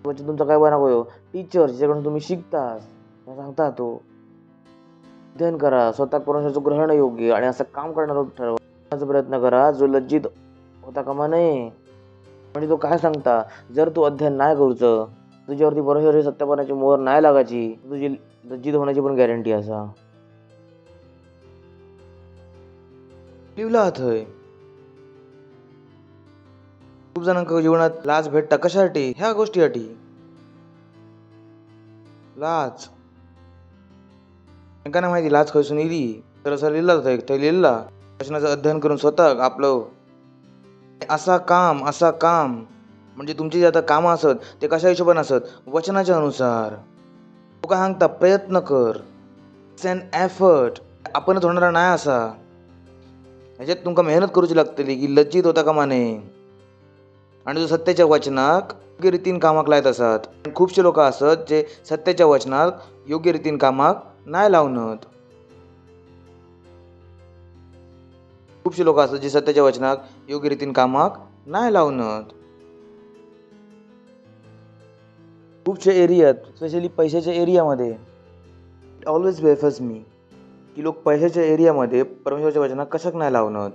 वचन तुमचा काय बना होयो? टीचर ज्याच्याकडून तुम्ही शिकतास सांगता तो. अध्ययन करा. स्वतः परमेश्वराचं ग्रहण योग्य आणि असं काम करणार ठरवण्याचा प्रयत्न करा जो लज्जित होता कामा नये. म्हणजे तो काय सांगता? जर तू अध्ययन नाही करूचं, तुझ्यावरती परमेश्वराची सत्यापनाची मोहर नाही लागायची, तुझी लज्जित होण्याची पण गॅरंटी असा. लिवला थंय. खूप जणांना जीवनात लाज भेटता कशासाठी? ह्या गोष्टीसाठी. लाज एकाना माहिती लाज खसून येईल. तर असं लिहिलं होतं. ते लिहिला वचनाचं अध्ययन करून स्वतः आपलं असा काम म्हणजे तुमची जे आता कामं असत ते कशा हिशोबाने असत? वचनाच्या अनुसार. तो काय सांगता? प्रयत्न कर. It's an effort. आपणच होणारा नाही असा. ह्याच्यात तुमका मेहनत करूची लागतली की लज्जित होता कामा नये. आणि जो सत्याच्या वचनाक योग्य रीतीन कामाक लायत असत. पण खूपशे लोक असत जे सत्याच्या वचनाक योग्य रीतीन कामाक नाही लावणत. खूपशे लोक असत जे सत्याच्या वचनाक योग्य रीतीन कामाक नाही लावणत. खूपशे एरियात, स्पेशली पैशाच्या एरियामध्ये, इट ऑलवेज बेफर्स मी की लोक पैशाच्या एरियामध्ये परमेश्वराच्या वचनाक कशाक नाही लावणत.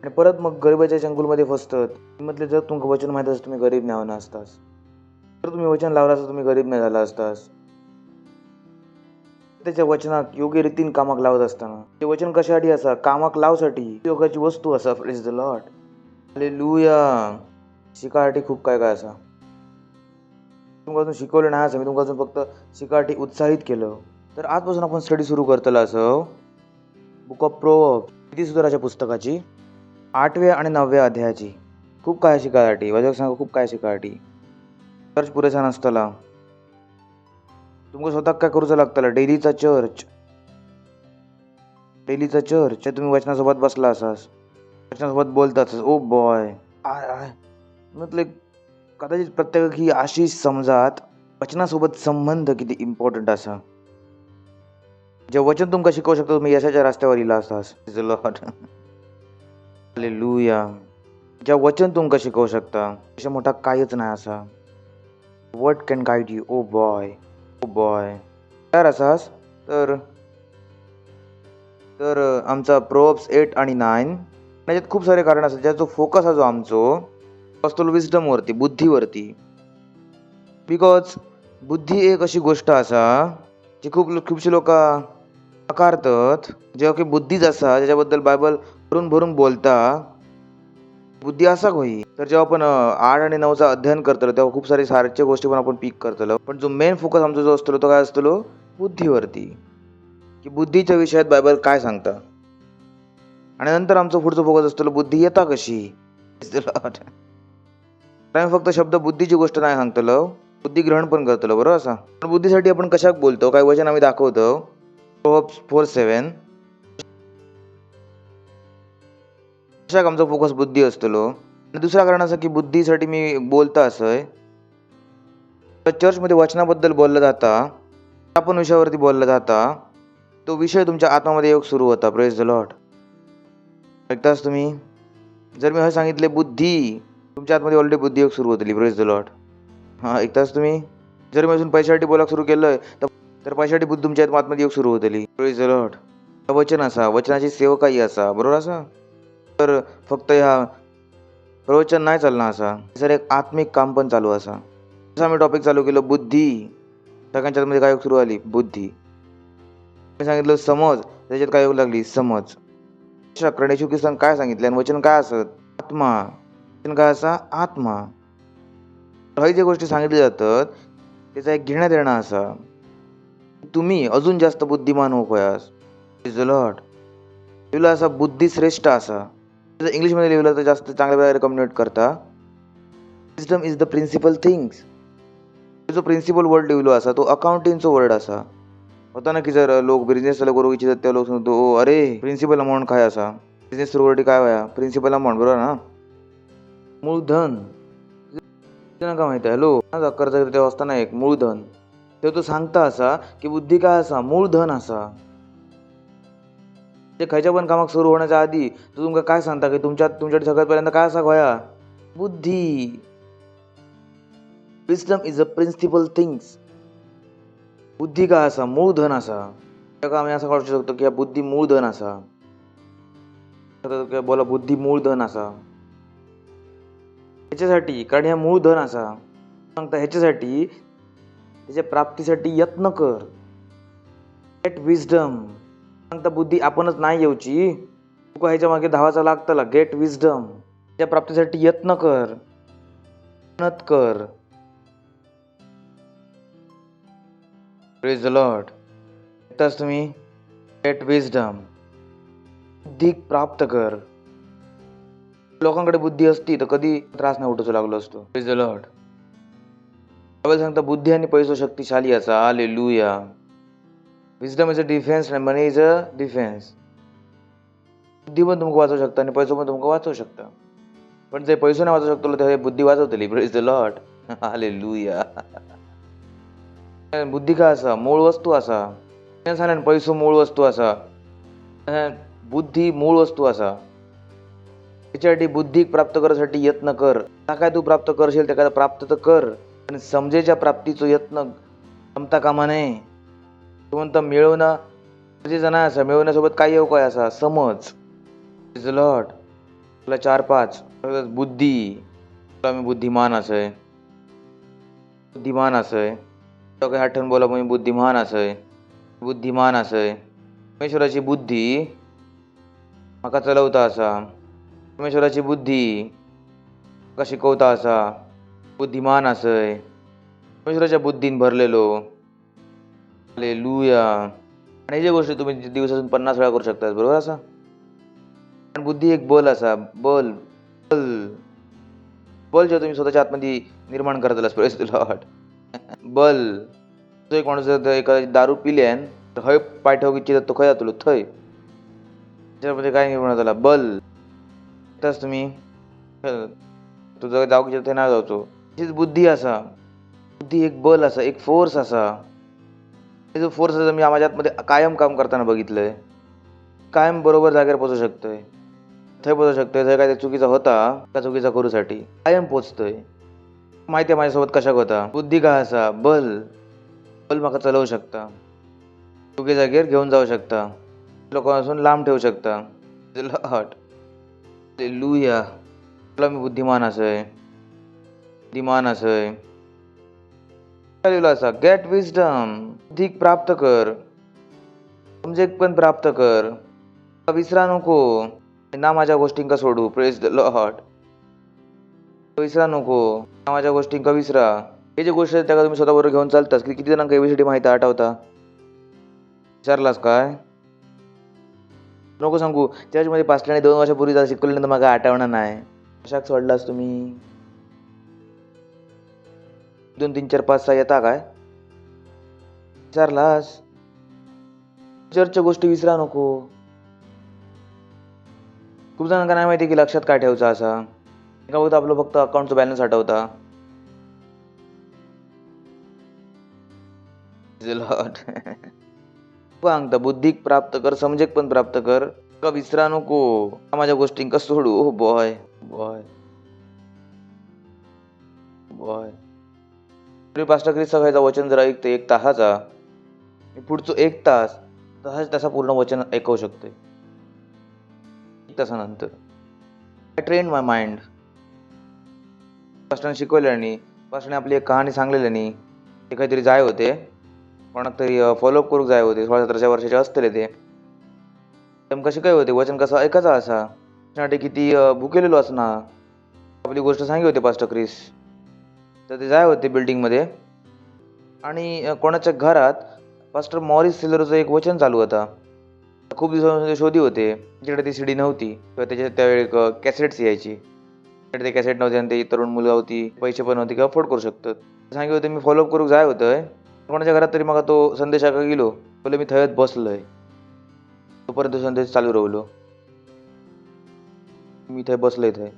आणि परत मग गरिबाच्या चंगुलमध्ये फसतात. म्हटलं जर तुमचं वचन माहीत असतं तुम्ही गरीब नाही होणार असतास. जर तुम्ही वचन लावलं असतं तुम्ही गरीब नाही झाला असतास. त्याच्या वचनाक योग्य रीतीन कामाक लावत असताना ते वचन कशासाठी असा? कामाक लावसाठी उपयोगाची वस्तू असा. Praise the Lord. हालेलुया. शिकासाठी खूप काय काय असा. तुमका अजून शिकवलं नाही असं मी तुमका अजून फक्त शिकासाठी उत्साहित केलं. तर आजपासून आपण स्टडी सुरू करतला असं बुक ऑफ प्रोव्हर्ब्स, नीतिसूत्राच्या पुस्तकाची 8व्या आणि 9व्या अध्यायाची. खूप काय शिकायसाठी. वाजक सांगा खूप काय शिकायसाठी. चर्च पुरेसा नसतला. तुमका स्वतः काय करूचं लागतला? डेलीचा चर्च. तुम्ही वचनासोबत बसला असास, वचनासोबत बोलता असास. ओ बॉय आय म्हटले कदाचित प्रत्येक ही आशिष समजात वचनासोबत संबंध किती इम्पॉर्टंट असा. जे वचन तुमका शिकवू शकतो तुम्ही यशाच्या रस्त्यावर इला असास. हालेलुया. ज्या वचन तुमका शिकवू शकता अशा मोठा काहीच नाही असा. Word can guide you. Oh boy तयार असास तर आमचा प्रोव्हर्ब्स 8 आणि 9 त्याच्यात खूप सारे कारण असतात. ज्याचा फोकस हा जो आमचो असतो विजडमवरती, बुद्धीवरती. बिकॉज बुद्धी एक अशी गोष्ट असा जी खूपशी लोक आकारतात. जेव्हा की बुद्धीच असा ज्याच्याबद्दल बायबल भरून भरून बोलता बुद्धी असा होई. तर जेव्हा आपण 8 आणि 9चा अध्ययन करतलो तेव्हा खूप सारी सारख्या गोष्टी पण आपण पीक करतलो. पण जो मेन फोकस आमचा जो असतो तो काय असतो? बुद्धीवरती. की बुद्धीच्या विषयात बायबल काय सांगता. आणि नंतर आमचं पुढचं फोकस असतो बुद्धी येता कशी. आम्ही फक्त शब्द बुद्धीची गोष्ट नाही सांगतलो, बुद्धी ग्रहण पण करतलो. बरोबर असा. पण बुद्धीसाठी आपण कशाक बोलतो काय वचन आम्ही दाखवतो. प्रोव्हर्ब्स 4:7 कशाक आमचा फोकस बुद्धी असतलो. आणि दुसरा कारण असं की बुद्धीसाठी मी बोलता असं चर्चमध्ये वचनाबद्दल बोललं जाता, आपण विषयावरती बोललं जाता, तो विषय तुमच्या आत्मामध्ये योग सुरू होता. Praise the Lord. ऐकताच तुम्ही. जर मी हे सांगितले बुद्धी, तुमच्या आतमध्ये ऑलरेडी बुद्धी योग सुरू होतली. Praise the Lord. हां ऐकताच तुम्ही. जर मी अजून पैशासाठी बोलायला सुरू केलं तर पैशासाठी बुद्धी तुमच्या आतमध्ये योग सुरू होतली. Praise the Lord. वचन असा, वचनाची सेवकाई असा. बरोबर असा. तर फक्त ह्या प्रवचन नाही चालणार असा, सर एक आत्मिक काम पण चालू असा. जसं आम्ही टॉपिक चालू केलं बुद्धी, सगळ्यांच्या मध्ये काय योग सुरू आली? बुद्धी. मी सांगितलं समज, त्याच्यात काय योग लागली? समज. कारण येशू ख्रिस्तान काय सांगितलं आणि वचन काय असत? आत्मा. वचन काय असा? आत्मा. काही ज्या गोष्टी सांगितल्या जातात त्याचा एक घेण्यात येणं असा तुम्ही अजून जास्त बुद्धिमान हो कोयास. Is the Lord. लिहिलं असा बुद्धी श्रेष्ठ असा. इंग्लिशमध्ये लिहिलं तर जास्त चांगल्या प्रकारे कम्युनिकेट करता. Wisdom is the principal things. जो प्रिन्सिपल वर्ड लिहिलो असा तो अकाउंटिंगचा वर्ड असा. होता ना की जर लोक बिझनेस चालू करू इच्छितात त्या लोक सांगतो अरे प्रिन्सिपल अमाऊंट काय असा. बिझनेस सुरू काय व्हाया? Principal amount. बरोबर ना. मूळधन का माहिती आहे? हॅलो कर्ज तेव्हा असताना एक मूळधन तेव्हा तो सांगता असा की बुद्धी काय असा? मूळधन असा. ते खायच्या पण कामाक सुरू होण्याच्या आधी तो तुमका काय सांगता की तुमच्याकडे सगळ्यात पहिल्यांदा काय असा होया? बुद्धी. Wisdom is a principal things. बुद्धी काय असा? मूळधन असा. आम्ही असं काढू शकतो की बुद्धी मूळधन असा. बोला बुद्धी मूळधन असा. ह्याच्यासाठी कारण ह्या मूळधन असा सांगता ह्याच्यासाठी त्याच्या प्राप्तीसाठी यत्न कर. Get wisdom. सांगता बुद्धी आपणच नाही येऊची, तुका ह्याच्या मागे धावाचा लागतला. Get wisdom. त्या प्राप्तीसाठी यत्न कर, मेहनत कर. Praise the Lord. येताच तुम्ही गेट विजडम. बुद्धी प्राप्त कर. लोकांकडे बुद्धी असती तर कधी त्रास नाही उठवू लागलो असतो. Praise the Lord. बायबल सांगता बुद्धी आणि पैसो शक्तिशाली असा. Hallelujah. Wisdom is a defence and money is a defence. बुद्धी पण तुमका वाचवू शकता आणि पैसो पण तुमका वाचवू शकता. पण जे पैसो नाही वाचवू शकतो ते बुद्धी वाचवतली. Praise the Lord. हालेलुया. बुद्धी काय असा? मूळ वस्तू असा. पैसो मूळ वस्तू असा. बुद्धी मूळ वस्तू असा. त्याच्यासाठी बुद्धी प्राप्त करण्यासाठी यत्न कर. काय तू प्राप्त करशील ते काय प्राप्त तर कर, पण समजेच्या प्राप्तीचो यत्न जमता कामा नये. तू म्हणता मिळवणं गरजेचं नाही असा. मिळवण्यासोबत काय येऊ काय असा समज. लॉर्ड तुला 4-5 बुद्धी. तुला मी बुद्धिमान असय. बुद्धिमान असय. काही आठवण बोला मी बुद्धिमान असय. बुद्धिमान असय. परमेश्वराची बुद्धी म्हाका चलवता असा. परमेश्वराची बुद्धी म्हाका शिकवता असा. बुद्धिमान असय. परमेश्वराच्या बुद्धीन भरलेलो. हालेलुया. आणि हे जे गोष्टी तुम्ही दिवसातून 50 वेळा करू शकता, बरोबर असा. पण बुद्धी एक बल असा. बल बल बल जे तुम्ही स्वतःच्या आतमध्ये निर्माण करताल. Praise the Lord. बल. तो एक माणूस एका दारू पिल्यान हय पाय ठेवू इच्छित तो खय जातलो थंय. त्याच्यामध्ये काय निर्माण झाला? बल. त्याच तुम्ही तुझं जाऊ की थंय नाही जावचो. तीच बुद्धी असा. बुद्धी एक बल असा, एक फोर्स असा. जो फोर्स असा मी माझ्या आतमध्ये कायम काम करताना बघितलंय. कायम बरोबर जागेवर पोचू शकतोय. थंय पोचू शकतोय. थंय काय चुकीचा होता का चुकीचा करूसाठी कायम पोचतोय. माहिती आहे माझ्यासोबत कशाक होता. बुद्धी काय असा? बल. बल माका चालवू शकता. चुकी जागेवर घेऊन जाऊ शकता. लोकांपासून लांब ठेवू शकता. हालेलुया. तुला मी बुद्धिमान असय. बुद्धिमान असय. असा गेट विजडम. बुद्धी प्राप्त कर. समजेक पण प्राप्त कर. विसरा नको ना माझ्या गोष्टींका सोडू. Praise the Lord. विसरा नको ना माझ्या गोष्टींका विसरा. हे जे गोष्टी आहेत त्या तुम्ही स्वतःबरोबर घेऊन चालतास की किती जणांना एबीसीडी माहिती आठवता? विचारलास काय? नको सांगू त्याच्यामध्ये पाचल्याने 2 वर्षापूर्वी जर शिकवल्यानंतर मग आठवणार नाही. कशाक सोडलास तुम्ही? 2, 3, 4, 5, 6 येता काय? विचारलास? चर्चच्या गोष्टी विसरा नको. खूप जणांना नाही माहिती की लक्षात काय ठेवचा असा. एका बघता आपलं फक्त अकाउंटचा बॅलन्स आठवता. सांगता बुद्धी प्राप्त कर. समजेक पण प्राप्त कर. का विसरा नको माझ्या गोष्टींका सोडू. Oh boy boy boy. तुम्ही पास्टर क्रिस सगळ्याचा वचन जर ऐकते 1 तासाचा, पुढचं 1 तास तसा पूर्ण वचन ऐकवू शकते. 1 तासानंतर आय ट्रेन माय माइंड. पास्टरने शिकवल्याने, पास्टरने आपली एक कहाणी सांगलेल्याने ते काहीतरी जाय होते. कोणाक तरी फॉलोअप करूक जाय होते. 16-17 वर्षाचे असतले ते. कशी काय होते वचन कसं ऐकायचा असा. त्यासाठी किती भुकेलेलो असणार. आपली गोष्ट सांगी होती पास्टर क्रिस. तर ते जाय होते बिल्डिंगमध्ये आणि कोणाच्या घरात पास्टर मॉरिस सिलरचं एक वचन चालू होता. खूप दिवसांमध्ये शोधी होते. तिकडे ती सीडी नव्हती किंवा त्याच्या त्यावेळी कॅसेट्स यायची. तिकडे ते कॅसेट नव्हते आणि ते तरुण मुलं होती, पैसे पण होते किंवा अफोर्ड करू शकतात. सांगे होते मी फॉलोअप करूक जाय होतं. कोणाच्या घरात तरी मग तो संदेश ऐका गेलो. बोले मी थंयच बसलोय. तोपर्यंत संदेश चालू राहिलो. मी थंय बसलोय. थंय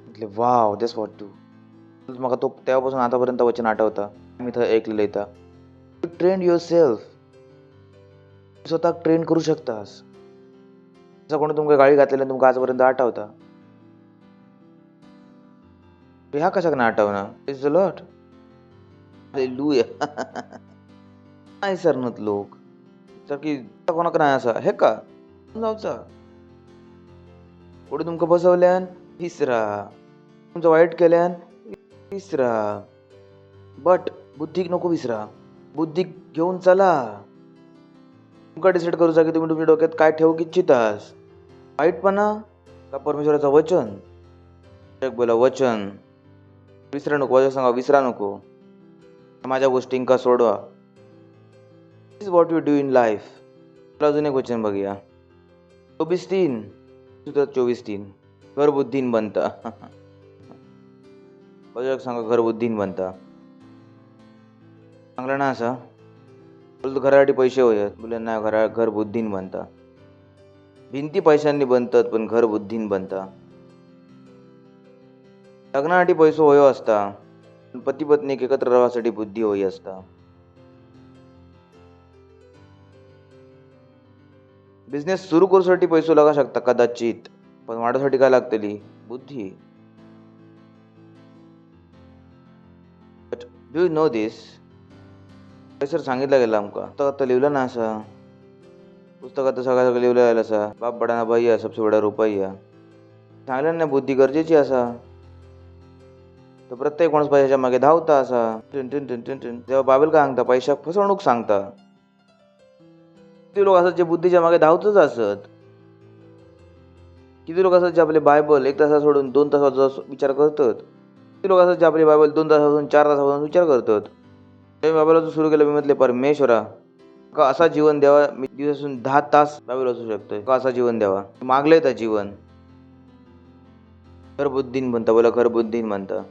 म्हटले वाव दिस वॉट टू. मग तो तेव्हापासून आतापर्यंत वचन आठवता. मी थंय ऐकलेलं इथं. Train your self. स्वतः ट्रेन करू शकतास. असं कोणी तुमका गाडी घातलेलं तुमका आजपर्यंत आठवता. ह्या कशाक ना आठवना. Is the Lord. हालेलुया. नाही सरनत लोक सर की कोणाक नाही असा हे का जाऊचा. पुढे तुमका बसवल्यान विसरा. तुमचं वाईट केल्यान विसरा. बट बुद्धी नको विसरा. बुद्धी घेऊन चला. तुमका डिसाईड करूचा की तुम्ही तुमच्या डोक्यात काय ठेवू इच्छितास. वाईटपणा का परमेश्वराचं वचन. बोला वचन. विसरा नको. वचन सांगा विसरा नको. माझ्या गोष्टींका सोडवा. This is what you do in life. अजून एक वचन बघूया. 24:3. 24:3. घर बुद्धीन बनता. बाजूला सांगा घर बुद्धीन बनता. चांगलं ना असा बोलतो घरासाठी पैसे होयत बोले ना घर बुद्धीन बनता. भिंती पैशांनी बनतात पण घर बुद्धीन बनता. लग्नासाठी पैसो होयो असता पण पती पत्नी एकत्र राहण्यासाठी बुद्धी होई असता. बिझनेस सुरू करूसाठी पैसो लागा शकता कदाचित पण वाढवसाठी काय लागतली बुद्धी. But do you know this sir सांगितलं गेलं आमका पुस्तकात लिहिलं ना असं पुस्तकात सगळं लिहिलं गेलं असा बाप बडा ना भैया सबसे बडा रुपया सांगलं ना बुद्धी गरजेची असा. तर प्रत्येक माणूस पैशाच्या मागे धावता असा तेव्हा बाबेल काय सांगता पैशा फसवणूक सांगता. किती लोक असत जे बुद्धीच्या मागे धावतच असत. किती लोक असत जे आपले बायबल 1 तासा सोडून 2 तासाचा विचार करतात. किती लोक असत जे आपली बायबल 2 तासापासून 4 तासापासून विचार करतात. बायबल सुरू केलं मी म्हटले परमेश्वरा का असा जीवन द्यावा मी दिवसातून 10 तास बायबल वाचू शकतोय का असा जीवन द्यावा मागलंय त्या जीवन. घर बुद्धीन म्हणता बोला घर बुद्धीन म्हणता.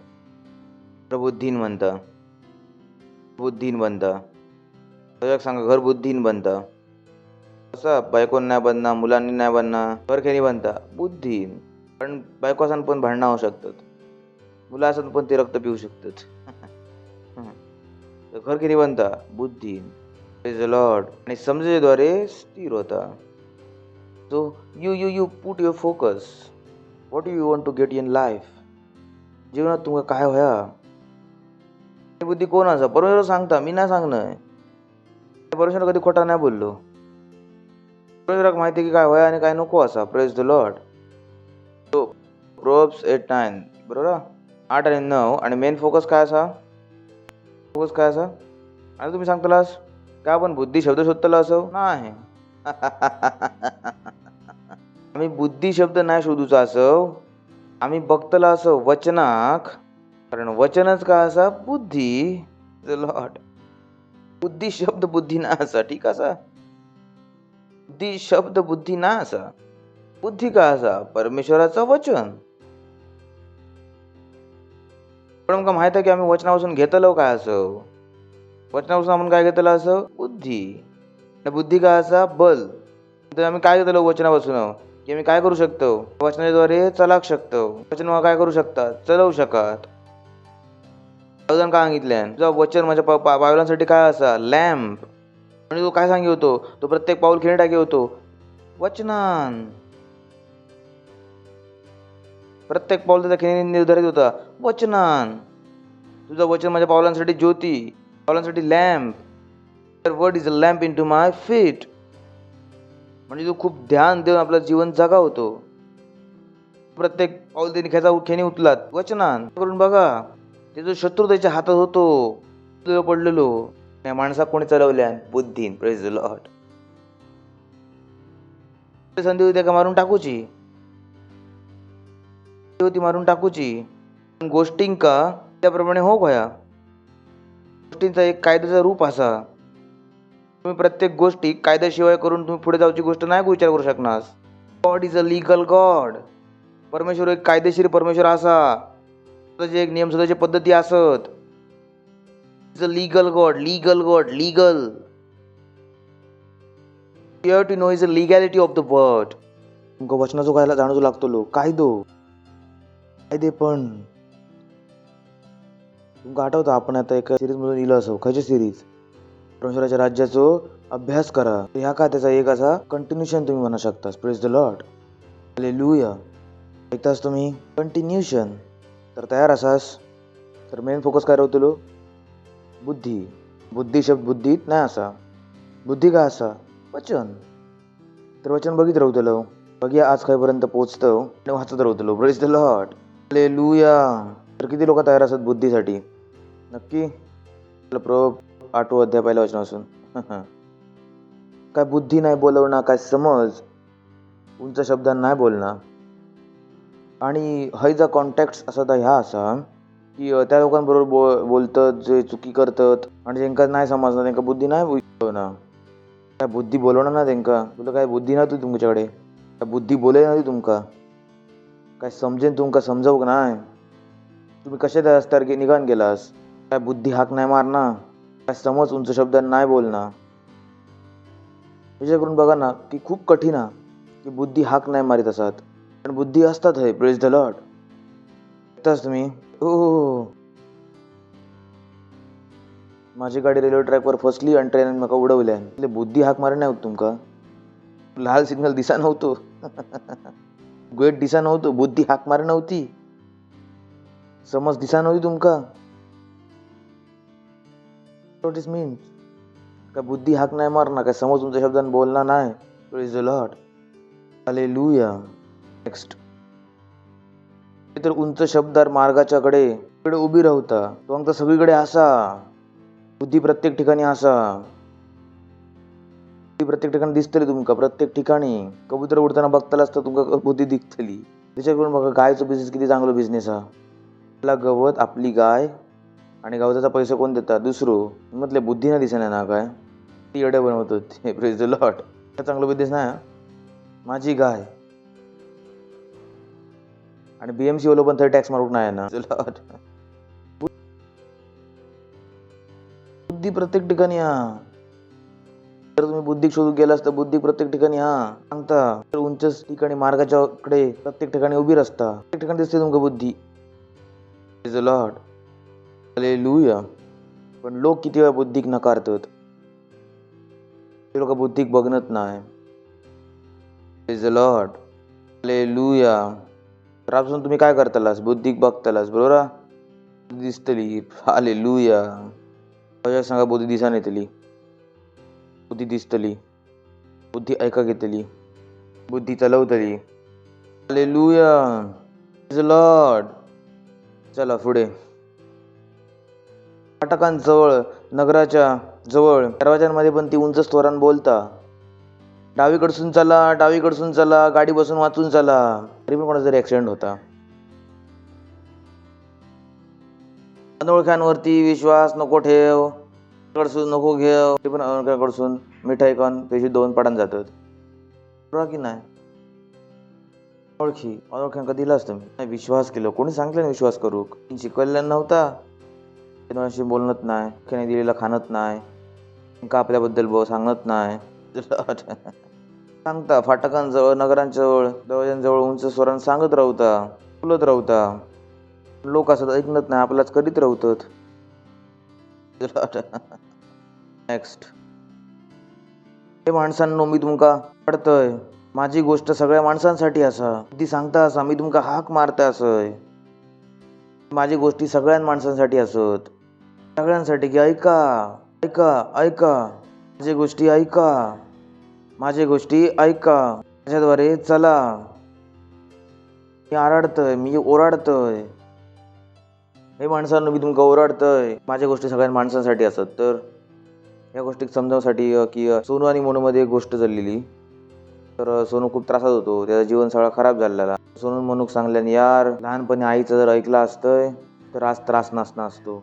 बुद्धीन बनता. बुद्धीन बनता. सांगा घर बुद्धीन बनता. असं बायकोन नाही बनना मुलांनी नाही बनना घर खेळणी बनता बुद्धीन. पण बायको असन पण भांडणं होऊ शकतात. मुलं असन पण ते रक्त पिऊ शकतात. घर खेळणी बनता बुद्धीन. Praise the Lord. आणि समजेद्वारे स्थिर होता. So you put your focus what you want to get in life. जीवनात तुमका काय होया बुद्धी कोण असा परमेश्वर सांगता मी नाही सांगणं. परमेश्वर कधी खोटा नाही बोललो. परमेश्वराक माहिती की काय होया आणि काय नको असा. Praise the Lord. So proverbs 8:9 बरोबर 8 आणि 9 आणि मेन फोकस काय असा फोकस काय असा आणि तुम्ही सांगतलास काय आपण बुद्धी शब्द शोधतला असं नाही. आम्ही बुद्धी शब्द नाही शोधूचा असं आम्ही बघतला असं वचनाक कारण वचनच काय असा बुद्धी. लॉर्ड बुद्धी शब्द बुद्धी ना असा ठीक असा. बुद्धी शब्द बुद्धी ना असा. बुद्धी काय असा परमेश्वराचं वचन. पण आमका माहित आहे की आम्ही वचनापासून घेतलो काय असं वचनापासून आपण काय घेतलं असं बुद्धी. बुद्धी काय असा बल. तर आम्ही काय घेतलो वचनापासून की आम्ही काय करू शकतो वचनाद्वारे चलाक शकतो. वचन काय करू शकतात चलवू शकत. काय सांगितलं तुझं वचन माझ्या पावलांसाठी काय असा लॅम्प. म्हणजे तो काय सांगी होतो तो प्रत्येक पाऊल खेळी टाकी होतो वचनान. प्रत्येक पाऊल त्याचा खेळी निर्धारित होता वचनान. तुझं वचन माझ्या पावलांसाठी ज्योती पावलांसाठी lamp. Word is a lamp in to my feet. म्हणजे तू खूप ध्यान देऊन आपलं जीवन जगा होतो. प्रत्येक पाऊल त्यांनी खेणी उचलात वचनान करून बघा. ते जो शत्रू त्याच्या हातात होतो पडलेलो त्या माणसाक कोणी चालवल्या बुद्धीन. Praise the Lord. संधी होती का मारून टाकूची होती मारून टाकूची गोष्टींका त्याप्रमाणे हो गया. गोष्टींचा एक कायद्याचा रूप असा. तुम्ही प्रत्येक गोष्टी कायद्याशिवाय करून तुम्ही पुढे जाऊची गोष्ट नाही विचार करू शकणार. God is a legal God. परमेश्वर एक कायदेशीर परमेश्वर असा. स्वतःचे एक नियम स्वतःची पद्धती असत. Is a legal God legal God legal. You have to know is a legality of the word. तुमका वचनाचो कायला जाणूचो लागतो लो कायदो कायदे पण तुमका आठवता आपण आता एका सिरीज मधून इलो असो खयची सिरीज परमेश्वराच्या राज्याचो अभ्यास करा. ह्या का त्याचा एक असा कंटिन्युएशन तुम्ही म्हणू शकता. Praise the Lord. हालेलुया. ऐकतास तुम्ही कंटिन्युएशन. तर तयार असास तर मेन फोकस काय राहतलो बुद्धी. बुद्धी शब्द बुद्धीत नाही असा. बुद्धी काय असा वचन. तर वचन बघित राहतलो बघूया आज खायपर्यंत पोहोचतो आणि वाचत राहतलो. Praise the Lord. हालेलुया. तर किती लोक तयार असतात बुद्धीसाठी नक्की. प्रोव्हर्ब्स 8 अध्याय पहिल्या वचनापासून काय बुद्धी नाही बोलवणं काय समज उंच शब्दांना नाही बोलणं. आणि हयचा कॉन्टॅक्ट असा तर ह्या असा की त्या लोकांबरोबर बोलतात जे चुकी करतात आणि ज्यांका नाही समजणार त्यांना बुद्धी नाही बोलवणार. काय बुद्धी बोलवणार ना त्यांका तुला काय बुद्धी ना तू तुमच्याकडे काय बुद्धी बोले ना तुमका काय समजेन तुमका समजावू का नाही? तुम्ही कशा त्या रस्त्यावर निघान गेलास? काय बुद्धी हाक नाही मारना? काय समज उंच शब्दात नाही बोलना? विचार करून बघा ना की खूप कठीण आहे की बुद्धी हाक नाही मारित असतात, पण बुद्धी असतात है. Praise the Lord. ऐकताच तुम्ही? हो. माझी गाडी रेल्वे ट्रॅकवर फसली आणि ट्रेन म्हाका उडवल्या. बुद्धी हाक मारे नाही होत तुमका? लाल सिग्नल दिसा नव्हतो. गेट दिसा नव्हतो, बुद्धी हाक मारे नव्हती. समज दिसा नव्हती तुमका? व्हॉट इज मीन? काय बुद्धी हाक नाही मारना? काय समज तुमच्या शब्दाने बोलना नाही? Praise the Lord. Hallelujah. Next. तर उंच शब्दार मार्गाच्या कडे उभी राहता. तो अंक सगळीकडे असा. बुद्धी प्रत्येक ठिकाणी असा. बुद्धी प्रत्येक ठिकाणी दिसतली तुमका. प्रत्येक ठिकाणी कबूतर उडताना बघताला असता तुमका बुद्धी दिसतली. विचार करून बघा, गायचं बिझनेस किती चांगला बिझनेस हा. आपला गवत, आपली गाय आणि गवताचा पैसा कोण देतात? दुसरो. म्हटले बुद्धीना दिसना ना काय? ती एवढ्या बनवतो. Praise the Lord. चांगला बिझनेस नाही. माझी गाय आणि BMC वालो पण थंय टॅक्स मारूक नाही ना. बुद्धी प्रत्येक ठिकाणी हा. जर तुम्ही बुद्धी शोधून गेलास तर बुद्धी प्रत्येक ठिकाणी हा. सांगता तर उंच ठिकाणी मार्गाच्या कडे प्रत्येक ठिकाणी उभी रस्ता. प्रत्येक ठिकाणी दिसते तुमका बुद्धी. Praise the Lord. हालेलुया. पण लोक किती वेळा बुद्धीक नकारतात. ते लोक बुद्धीक बघणत नाही. Praise the Lord. हालेलुया. राबसून तुम्ही काय करतालास? बुद्धीक बघतालास, बरोबर? दिसतली. हालेलुया. सांगा, बुद्धी दिसान येतली, बुद्धी दिसतली, बुद्धी ऐका घेतली, बुद्धी चालवतली. हालेलुया. Praise the Lord. चला पुढे. फाटकांजवळ, नगराच्या जवळ, दरवाजांमध्ये पण ती उंच स्वरान बोलता. डावीकडसून चला, डावीकडसून चला, गाडी बसून वाचून चला. तरी पण कोणाचा तरी ऍक्सिडेंट होता. अनोळख्यांवरती विश्वास नको ठेव. कडसून नको घेव. ते पण अनोळख्यांकडसून मिठाई खाऊन पैसे 2 पडान जातात. बरोबर की नाही? अनोळख्यांका दिलास तुम्ही, विश्वास केलं. कोणी सांगितलं विश्वास करू? शिकवलेला नव्हता. कोणाशी बोलणत नाही, त्याने दिलेला खाणत नाही, का आपल्याबद्दल सांगत नाही. सांगता फाटकांजवळ, नगरांजवळ, दरवाजांजवळ उंच स्वरान सांगत राहता, बोलत राहता. लोक असत ऐकत नाही, आपल्याच करीत राहतात. नेक्स्ट. हे माणसांनो, मी तुमका पडतय. माझी गोष्ट सगळ्या माणसांसाठी असा. ती सांगता असा, मी तुमका हाक मारता असय. माझी गोष्टी सगळ्या माणसांसाठी असत. सगळ्यांसाठी की ऐका, ऐका, ऐका. माझी गोष्टी ऐका, माझी गोष्टी ऐका. माझ्याद्वारे चला. मी आरडतय, मी ओरडतय. हे माणसांनो, मी तुमका ओरडतय. माझ्या गोष्टी सगळ्या माणसांसाठी असत. तर या गोष्टी समजावसाठी की सोनू आणि मोनूमध्ये एक गोष्ट चाललेली. तर सोनू खूप त्रासात होतो. त्याचा जीवन सगळा खराब झालेला. सोनू मनूक सांगल्याने, यार लहानपणी आईचं जर ऐकलं असतंय तर आज त्रास नसना असतो.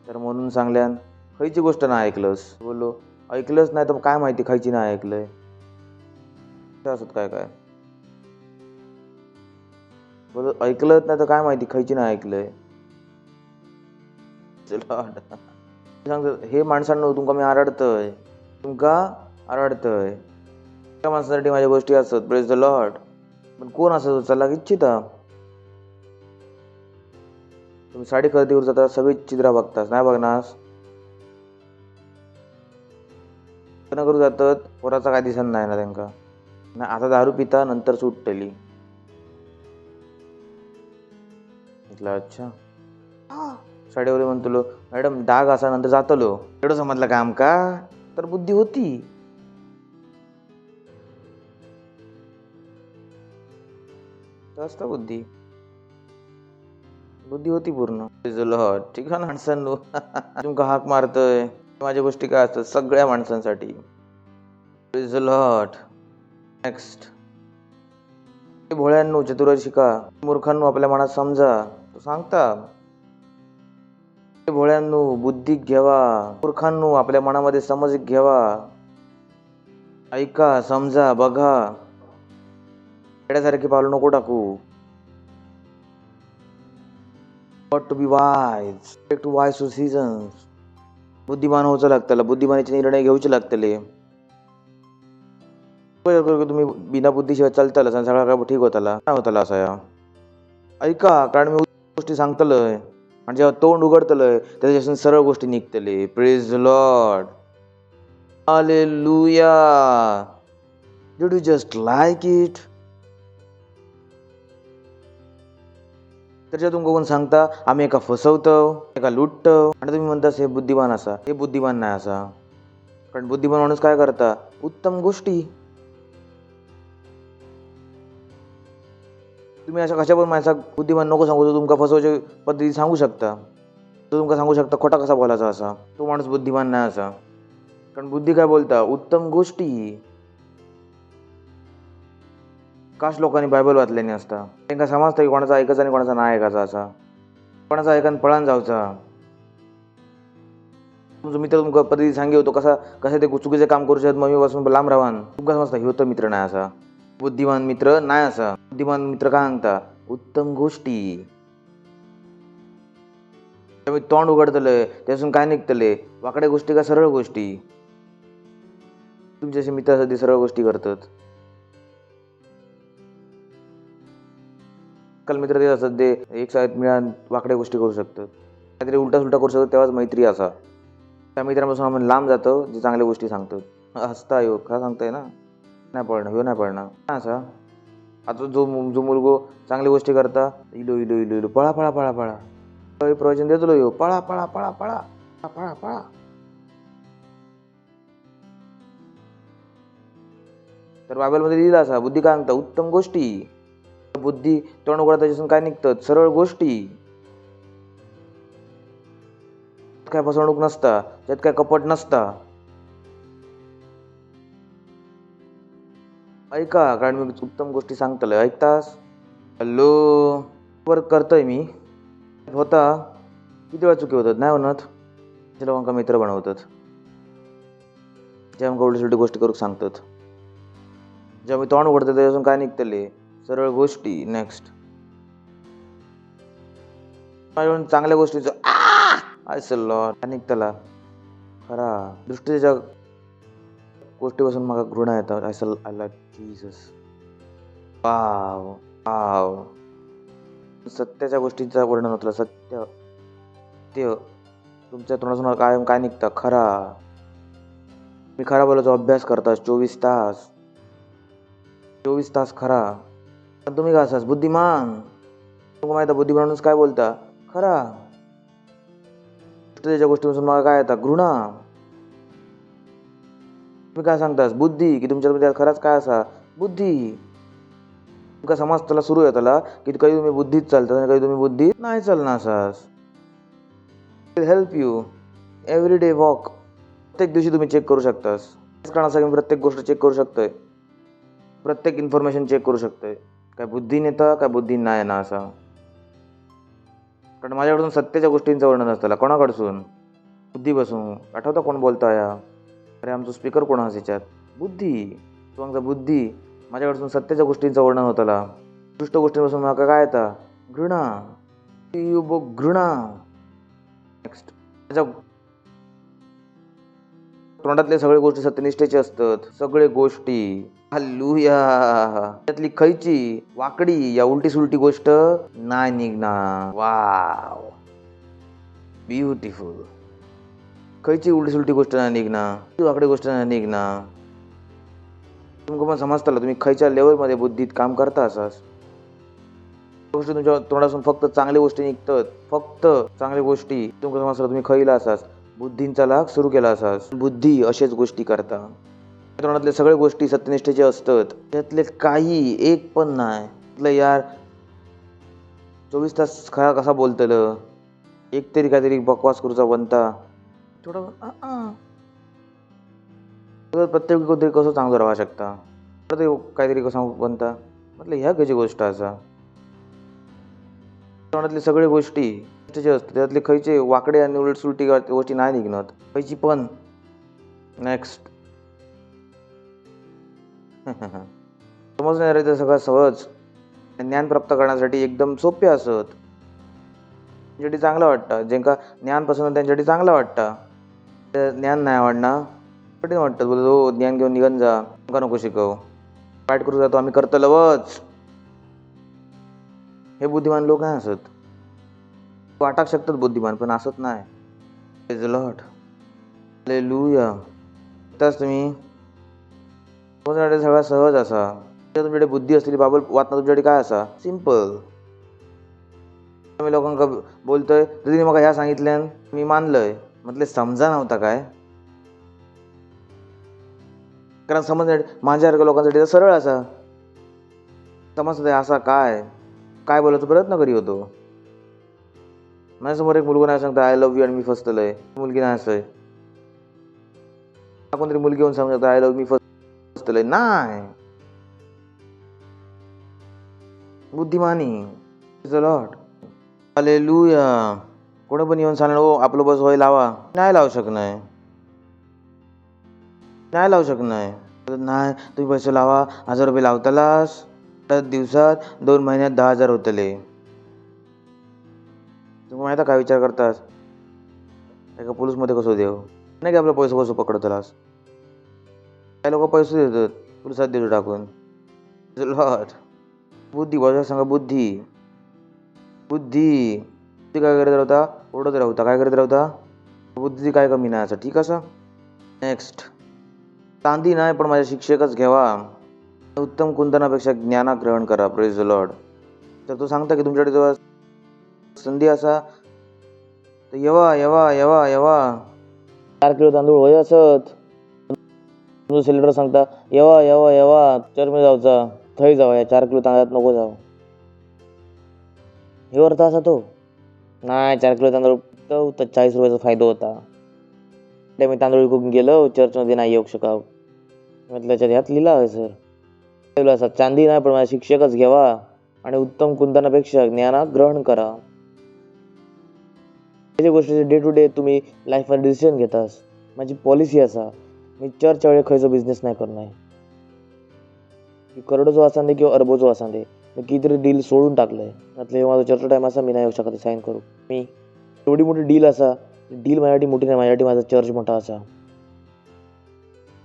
तर म्हणून सांगल्यान, खयची गोष्ट नाही ऐकलंस? बोललो, ऐकलंच नाही तर काय माहिती खायची नाही ऐकलंय. असत काय काय बोल, ऐकलंच नाही तर काय माहिती खायची नाही ऐकलंय. सांगत, हे माणसांनो, तुमका मी आरडतय, तुमका आरडतय. त्या माणसासाठी माझ्या गोष्टी असत. Praise the Lord. पण कोण असत? चला इच्छिता. तुम्ही साडी खरेदीवर जाता, सगळी चित्रा बघतास, नाही बघनास? करू जातात, पोराचा काय दिसत नाही ना त्यांका. नाही, आता दारू पिता, नंतर सुटतली. अच्छा, साडीवर म्हणतो, मॅडम डाग असा नंतर जातलो. एवढं समजलं काम का? तर बुद्धी होती. जास्त बुद्धी होती पूर्ण. ठीक आहे ना माणसांनो. तुमका हाक मारतय. माझ्या गोष्टी काय असतात? सगळ्या माणसांसाठी. Praise the Lord. नेक्स्ट. भोळ्यांनो, चतुर शिका. मूर्खांनो, आपल्या मनात समजा. तो सांगता, भोळ्यांनो, बुद्धी घ्यावा. मूर्खांनो, आपल्या मनामध्ये समज घ्यावा. ऐका, समजा, बघा. येड्यासारखी पावलं नको टाकू. Got to be wise, to wise decisions. बुद्धिमान होऊचं लागतलं, बुद्धिमानाचे निर्णय घेऊचे लागतले. तुम्ही बिना बुद्धीशिवाय चालतालच आणि सगळा काय ठीक होताला काय होताला असं या. ऐका, कारण मी गोष्टी सांगतलंय आणि जेव्हा तोंड उघडतलंय त्याच्यापासून सरळ गोष्टी निघतले. Praise the Lord, hallelujah. Did you just like it? त्याच्या तुमका कोण सांगता आम्ही एका फसवतो, एका लुटतो आणि तुम्ही म्हणतास हे बुद्धिमान असा, हे बुद्धिमान नाही असा. कारण बुद्धिमान माणूस काय करता, उत्तम गोष्टी. तुम्ही अशा कशा पण माणसाक बुद्धिमान नको सांगू, तो तुमका फसवायच्या पद्धती सांगू शकता. तो तुमका सांगू शकता खोटा कसा बोलायचा असा, तो माणूस बुद्धिमान नाही असा. कारण बुद्धी काय बोलता, उत्तम गोष्टी. काश लोकांनी बायबल वाचल्याने असता, त्यांना समजतं की कोणाचा ऐकायचा आणि कोणाचा नाही ऐकायचा असा. कोणाचा ऐकान पळान जाऊचा. तुमचा मित्र तुमका पद्धती सांगे होतो कसा ते चुकीचे काम करू शकत, मम्मीपासून लांब राहान. तुमका समजता ह्यो तर मित्र नाही असा, बुद्धिमान मित्र नाही असा. बुद्धिमान मित्र काय सांगता, उत्तम गोष्टी. त्यामुळे तोंड उघडतलंय त्यापासून काय निघतले, वाकड्या गोष्टी का सरळ गोष्टी. तुमच्याशी मित्रासाठी सरळ गोष्टी करतात. काल मित्र ते असतात ते एक साथ मिळून वाकड्या गोष्टी करू शकतात, काहीतरी उलटा सुलटा करू शकतात. तेव्हाच मैत्री असा. त्या मित्रांपासून आपण लांब जातो जे चांगल्या गोष्टी सांगतात. हसता येऊ का सांगताय ना, नाही पडणं ह्यो नाही पडणं असा. आता जो मुलगो चांगली गोष्टी करता, इलो इलो इलो इलो पळा पळा पळा पळा प्रवचन देतो ह्यो, पळा पळा पळा पळा पळा पळा. तर बायबलमध्ये लिहिलं असा, बुद्धी काय सांगता, उत्तम गोष्टी. बुद्धी तोंड उघडा त्याच्यातून काय निघतं, सरळ गोष्टी. काय फसवणूक नसता, त्यात काय कपट नसता. ऐका, कारण मी उत्तम गोष्टी सांगतलं, ऐकतास? हॅलो, वर करतोय मी. होता किती वेळा चुकी होतात, नाही म्हणत. जे लोकांका मित्र बनवतात, जे आमका उलटी सुलटी गोष्टी करू सांगतात, जेव्हा मी तोंड उघडतो त्याच्यापासून काय निघतले, सरळ गोष्टी. नेक्स्ट, चांगल्या गोष्टीचं निघतला खरा. दृष्टीच्या गोष्टीपासून मला घृणा येतात. I like Jesus. Wow wow. सत्याच्या गोष्टींचा वर्णन होतं. सत्य ते तुमच्या तोंडातून काय निघतं, खरा. मी खरा बोलायचा अभ्यास करतास 24 तास खरा. पण तुम्ही काय असास, बुद्धिमान. तुम्हाला माहिती बुद्धिमान माणूस काय बोलता, खरा. त्याच्या गोष्टीपासून मला काय येतात, घृणा. तुम्ही काय सांगतास, बुद्धी, की तुमच्या खराच काय असा, बुद्धी. तुमका समाज त्याला सुरू आहे त्याला की काही तुम्ही बुद्धीत चालतात आणि काही तुम्ही बुद्धीत नाही चालणार असास. Help you every day walk. प्रत्येक दिवशी तुम्ही चेक करू शकतास. कारण असं की मी प्रत्येक गोष्ट चेक करू शकतोय, प्रत्येक इन्फॉर्मेशन चेक करू शकतोय, काय बुद्धीने येतं काय बुद्धी नाही ना असा. कारण माझ्याकडून सत्याच्या गोष्टींचं वर्णन असतं, कोणाकडसून, बुद्धी बसून. आठवतं कोण बोलता या, अरे आमचं स्पीकर कोण याच्यात, बुद्धी. तो बुद्धी माझ्याकडसून सत्याच्या गोष्टींचं वर्णन होतं. दुष्ट गोष्टींपासून मला काय येतं, घृणा. घृणा. नेक्स्ट, त्याच्या तोंडातले सगळे गोष्टी सत्यनिष्ठेचे असतात, सगळे गोष्टी. हालेलुया. त्यातली खयची वाकडी या उलटी सुलटी गोष्ट नाही निघणार. Wow, beautiful. खयची उलटी सुलटी गोष्ट नाही निघणार, वाकडी गोष्ट नाही निघणार. तुमका पण समजताला तुम्ही खयच्या लेवलमध्ये बुद्धीत काम करता असास. गोष्टी तुमच्या तोंडातून फक्त चांगल्या गोष्टी निघतात, फक्त चांगल्या गोष्टी. तुमका समजताला तुम्ही खयला असास, बुद्धींचा लाग सुरू केला असास. बुद्धी अशाच गोष्टी करता. तोंडातले सगळे गोष्टी सत्यनिष्ठेचे असतात, त्यातले काही एक पण नाही. यार 24 तास खरा कसा बोलतलं, एक तरी काहीतरी बकवास करूचा बनता. थोडं प्रत्येक गोष्टी कसं चांगलं राहू शकता, काहीतरी कसं बनता. म्हटलं ह्या कशी गोष्ट असा. तोंडातले सगळे गोष्टी असतात, त्यातले खयचे वाकडे आणि उलट सुलटी गोष्टी नाही निघणार, खयची पण. नेक्स्ट, समजणार ते सगळं सहज ज्ञान प्राप्त करण्यासाठी एकदम सोपे असत. त्यांच्यासाठी चांगलं वाटतं. ज्यांका ज्ञान पसंत आहे त्यांच्यासाठी चांगलं वाटतं. ते ज्ञान नाही आवडणार कठीण वाटतं. बोलत हो ज्ञान घेऊन निघन जा, तुमका नको शिकव, वाईट करू जातो आम्ही करतलवच. हे बुद्धिमान लोक नाही असत. वाटाक शकतात बुद्धिमान, पण असत नाही. Praise the Lord. हालेलुया. त्याच तुम्ही तुमच्याकडे सगळा सहज असा. तुमच्याकडे बुद्धी असलेली बाबल वाचणं तुमच्याकडे काय असा सिंपल. मी लोकांका बोलतोय तुझी मग ह्या सांगितल्यान मी मानलंय म्हटले समजा नव्हता काय. कारण समजण्यासाठी माझ्यासारख्या लोकांसाठी तर सरळ असा समजत असा काय काय बोलायचा प्रयत्न करी होतो. माझ्यासमोर एक मुलगा नाही सांगता आय लव्ह यू आणि मी फसतलंय, मुलगी नाही असंय. कोणतरी मुलगी येऊन सांगता आय लव्ह मी फसतलंय नाही. बुद्धिमानी. लॉर्ड. हालेलुया. कोणी पण येऊन सांगणार हो आपलं बस होय लावा, नाही लावू शकणार. नाही लावू शकणार. नाही तुम्ही पैसे लावा, 1000 रुपये लावतालास तर दिवसात 2 महिन्यात 10,000 होतले. तुम्ही माहिती काय विचार करतास एका पोलीसमध्ये कसं देव नाही की आपला पैसे कसं पकडतलास. काही लोक पैसे देतात पोलिसात देतो टाकून. लॉर्ड. बुद्धी बघा सांगा बुद्धी बुद्धी ती काय करत राहता ओढत राहता काय करत राहता बुद्धीची काय कमी नाही असं ठीक असं. नेक्स्ट. चांदी नाही पण माझ्या शिक्षकच घ्यावा, उत्तम कुंदनापेक्षा ज्ञाना ग्रहण करा. Praise the Lord. तर तो सांगता की तुमच्याकडे जेव्हा संधी असा तर येवा येवा येवा येवा 4 किलो तांदूळ होय असत. तुमचं सिलेंडर सांगता येवा येवा येवा चर्चमध्ये जाऊचा थंय जावा, या 4 किलो तांदळात नको जाऊ. हे अर्थ असा तो नाही 4 किलो तांदूळ तर 40 रुपयाचा फायदा होता. ते मी तांदूळ विकून गेलो चर्चमध्ये नाही येऊ शकाव. म्हटलं त्याच्यात ह्यात लिहिला आहे सर असा चांदी नाही पण माझा शिक्षकच घ्यावा आणि उत्तम कुंदनापेक्षा ज्ञाना ग्रहण करा. त्याच्या गोष्टी डे टू डे तुम्ही लाईफमध्ये डिसिजन घेतास. माझी पॉलिसी असा मी चर्चच्या वेळी खयचो बिझनेस नाही करणार. करोडोचो असा दे किंवा अरबोचो असा दे मी कितीतरी डील सोडून टाकलंय. म्हटलं हे माझा चर्चचा टाईम असा मी नाही येऊ शकत साईन करू. मी एवढी मोठी डील असा डील माझ्यासाठी मोठी नाही, माझ्यासाठी माझा चर्च मोठा असा.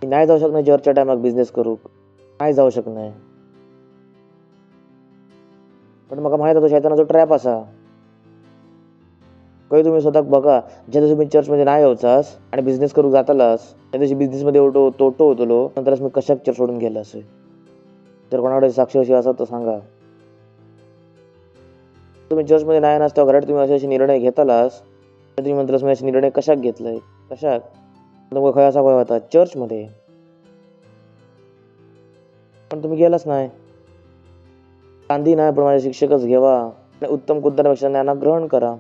मी नाही जाऊ शकणार चर्चच्या टायमात बिझनेस करू नाही जाऊ शकणार. पण मला माहित होतं शैतानाचा ट्रॅप असा. काही तुम्ही स्वतः बघा ज्या दिवशी मी चर्चमध्ये नाही यायचास आणि बिझनेस करू जातालास त्या दिवशी बिझनेसमध्ये एवढं तोटो होतो नंतरच मी कशाक चर्च सोडून गेला असेल. जर कोणाकडे साक्षी अशी असत तर सांगा. तुम्ही चर्चमध्ये नाही नसता घरात तुम्ही असे निर्णय घेतालास तर तुम्ही म्हणतालास मी असे निर्णय कशाक घेतलाय कशाक तुम्हाला खय असा काय होता चर्चमध्ये. पण तुम्ही गेलाच नाही. चांदी नाही पण माझे शिक्षकच घ्यावा आणि उत्तम कुंदनापेक्षा ज्ञाना ग्रहण करा.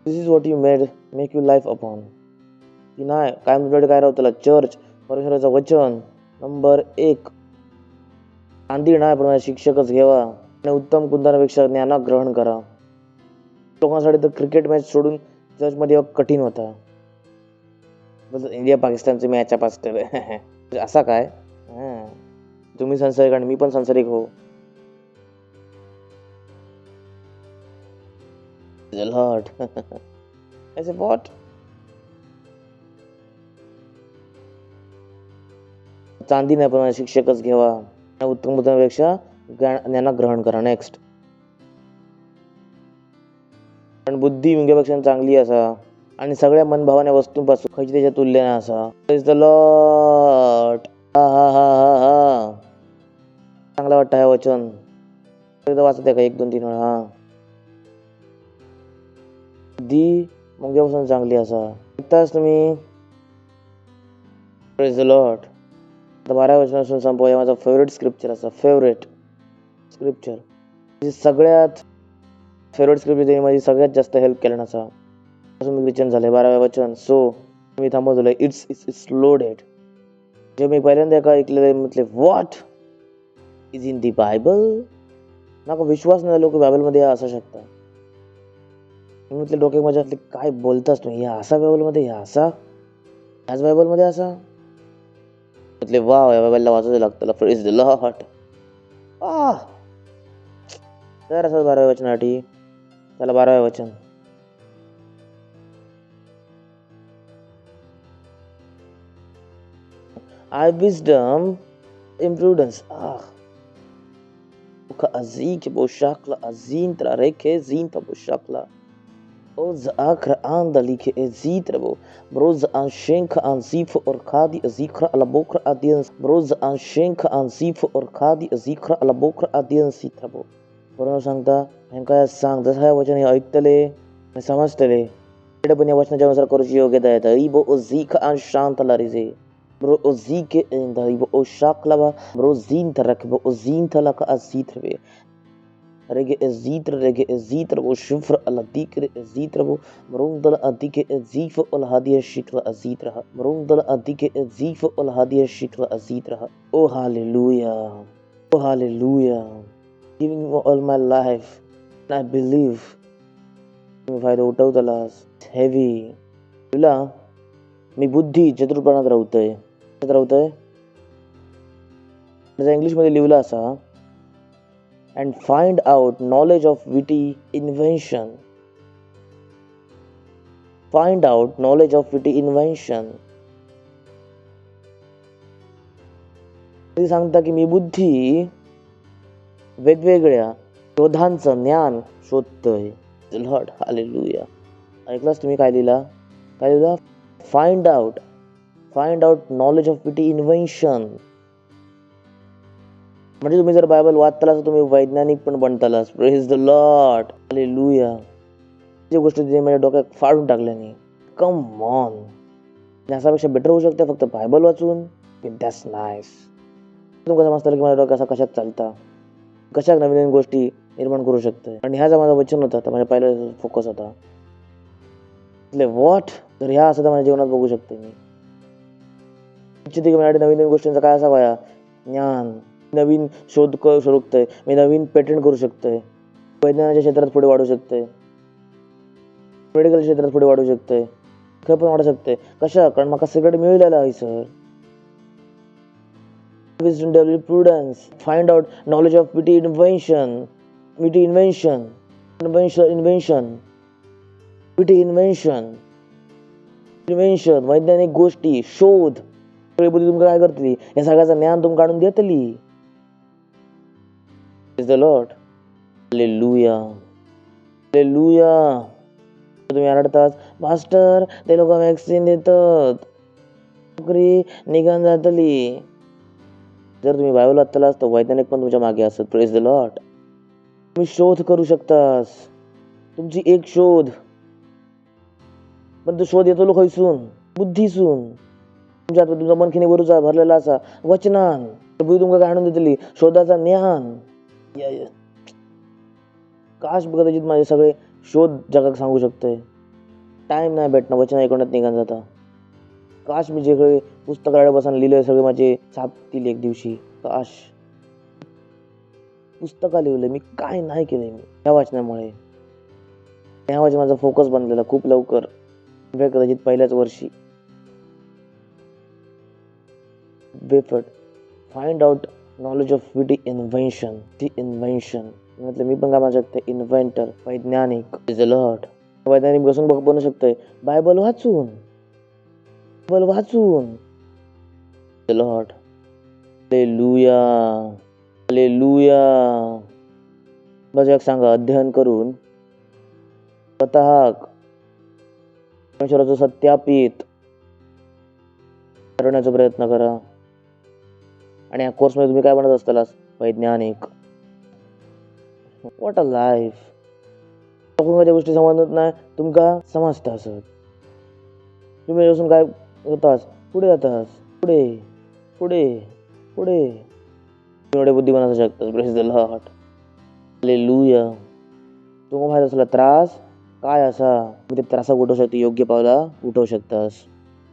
This is what you make you life upon. की नाही काय तुमच्याकडे काय राहतं चर्च परमेश्वराचं वचन नंबर 1. चांदी नाही पण माझे शिक्षकच घ्यावा आणि उत्तम कुंदनापेक्षा ज्ञाना ग्रहण करा. लोकांसाठी तर क्रिकेट मॅच सोडून चर्चमध्ये कठीण होता. इंडिया पाकिस्तानची मॅच पास्टर असा काय तुम्ही संसारिक आणि मी पण संसारिक हो. लॉर्ड ऐसे व्हॉट. चांदी नाही पण शिक्षकच घ्यावा आणि उत्तम बुद्धापेक्षा ज्ञाना ग्रहण करा. नेक्स्ट. पण बुद्धी मुंग्यापेक्षा चांगली असा आणि सगळ्या मनभावाने वस्तूंपासून खयची त्याच्या तुल्यना असा. Praise the Lord. हा हा हा हा हा चांगला वाटतं हे वचन. वाचत आहे का 1 2 3 वेळा. हा बुद्धी मुंग्यापासून चांगली असा ऐकताच तुम्ही. Praise the Lord. 12 वचनापासून संपवूया. माझा फेवरेट स्क्रिप्चर असा फेवरेट स्क्रिप्चर सगळ्यात फेवरेट स्क्रिप्चर माझी सगळ्यात जास्त हेल्प केलं असा असं मी विचन झालंय 12व्या वचन. सो मी थांबवलं इट्स लोडेड. जे मी पहिल्यांदा एका ऐकलेलं म्हटले what is in the Bible. నాకు विश्वास नाही झालो की बायबलमध्ये असू शकता. मी म्हटले डोक्यात माझ्या काय बोलतास तुम्ही या असा बायबलमध्ये या असा ह्याच बायबलमध्ये असा म्हटले वा या बायबलला वाचायला लागतं. Praise the Lord. तयार असाल 12व्या वचनासाठी? चला 12व्या वचन. I wisdom, imprudence. Azik boshakla azintra reke zinta boshakla. Oz akra andalike ezitrebo. Broz anshenka anzif orkadi azikra alabokra adians. Broz anshenka anzif orkadi azikra alabokra adians sitrebo. बरोबर सांगता हेंका सांग जसं हे वचन हे ऐकतले आणि समजतले पण या वचनाच्या अनुसार करूची योग्यता येता इबो ओझीक आणि शांत लारिजे bro ozike enda ibo oshaklava bro zinta rakbo ozinta laka azitrve rege ezitra bo shufra ala dikre ezitra bo brondala adike ezifa ol hadia shikla azitra brondala adike ezifa ol hadia shikla azitra. Oh hallelujah, oh hallelujah, giving you all my life and I believe फायदा उठवतालास heavy तुला मी बुद्धी चतुरपणात राहतोय त्याचा इंग्लिशमध्ये लिहिलं असा and find out knowledge of witty invention. Find out knowledge of witty invention सांगता की मी बुद्धी वेगवेगळ्या शोधांचं ज्ञान शोधतोय. Lord hallelujah. ऐकलास तुम्ही काय लिहिला find out knowledge of witty invention म्हणजे तुम्ही जर बायबल वाचतालास तुम्ही वैज्ञानिक पण बनतालास. Praise the Lord hallelujah. जी गोष्ट तिने माझ्या डोक्यात फाडून टाकल्याने कम ऑन याच्यापेक्षा बेटर होऊ शकते फक्त बायबल वाचून. That's nice. तुम्हाला समजतं की माझ्या डोक्यात कशात चालता कशा नवीन गोष्टी निर्माण करू शकते आणि ह्याचा माझं वचन होता तर माझ्या पहिला फोकस होता व्हॉट तर ह्या असं तर माझ्या जीवनात बघू शकते मी इच्छिते की माझ्याकडे नवीन गोष्टींचा काय असावा या ज्ञान नवीन शोध करू शकतोय मी नवीन पेटंट करू शकतोय वैज्ञानाच्या क्षेत्रात पुढे वाढू शकतोय मेडिकल क्षेत्रात पुढे वाढू शकतोय खरं पण वाढू शकतोय कशा कारण मला सगळं मिळालेलं आहे sir. Wisdom, develop prudence, find out knowledge of witty invention, वैज्ञानिक गोष्टी शोध सगळी बुद्धी तुमका काय करतली या सगळ्याचं ज्ञान तुमका काढून देतली. Praise the Lord. Hallelujah. तुम्ही आरडताच मास्टर ते लोक वॅक्सिन देतात नोकरी निघून जातली. जर तुम्ही बायबल वाचतालास तर वैज्ञानिक पण तुमच्या मागे असत. Praise the Lord. तुम्ही शोध करू शकतास तुमची एक शोध पण तो शोध येतो खयसून बुद्धीसून तुमच्या तुमचा मनखिनी भरूचा भरलेला असा वचनान बुद्धी तुमका काय आणून देतली शोधाचा ज्ञान. काश कदाचित माझे सगळे शोध जगाक सांगू शकतोय टाइम नाही भेटणं वचन ऐकण्यात निघान जाता. काश मी जे काही पुस्तकाकडे बसून लिहिले सगळे माझे छापतील एक दिवशी. काश पुस्तका लिहिले मी काय नाही केलंय मी ह्या वाचनामुळे ह्या वाचन माझा फोकस बनलेला खूप लवकर कदाचित पहिल्याच वर्षी. बेफर्ट find out knowledge of witty invention म्हटलं मी पण काय म्हणू शकते इन्व्हेंटर वैज्ञानिक. Is the Lord. वैज्ञानिक बसून बनू शकतोय बायबल वाचून द लॉर्ड. हालेलुया. बस एक सांगा अध्ययन करून स्वतः परमेश्वराचं सत्यापित करण्याचा प्रयत्न करा आणि या कोर्समध्ये तुम्ही काय बनत असतालास वैज्ञानिक. What a life. माझ्या गोष्टी समजत नाही तुमका समजता असत तुम्ही असून काय होतास पुढे जातास पुढे एवढे बुद्धिमान असू शकतात. Praise the Lord. हालेलुया. तुमका माहित असला त्रास काय असा ते त्रासाक उठवू शकते योग्य पावला उठवू शकतास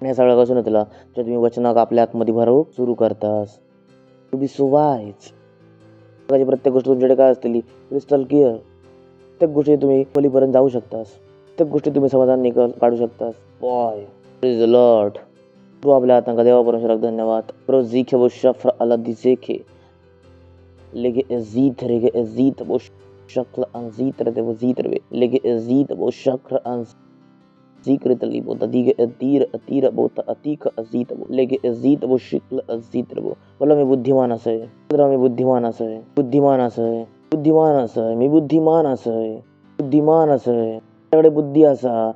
आणि या सगळ्या कसून येतला जर तुम्ही वचनाक आपल्या आतमध्ये भरू सुरू करतास टू बी सो वाईज. प्रत्येक गोष्ट तुमच्याकडे काय असतील क्रिस्टल क्लिअर. प्रत्येक गोष्टी तुम्ही खोलीपर्यंत जाऊ शकतास प्रत्येक गोष्टी तुम्ही समाधान निकाल काढू शकतास. बॉय प्रेज द लॉर्ड. तू आपल्या हातांका देवा परमेश्वराक धन्यवाद. प्रो झीखे वो शफ्र अला दिसेखे लेगे एजीत रेगे एजीत वो shakla an zitre de zitre lege zit bo shakra an zikrit libo dadige atira bota atika azitabo lege azit वो शिकल अजित रबो बोला मी बुद्धिमान असं आहे मी बुद्धिमान असं आहे बुद्धिमान असं आहे बुद्धिमान असं आहे मी बुद्धिमान असं आहे बुद्धिमान असं आहे माझ्याकडे बुद्धी असा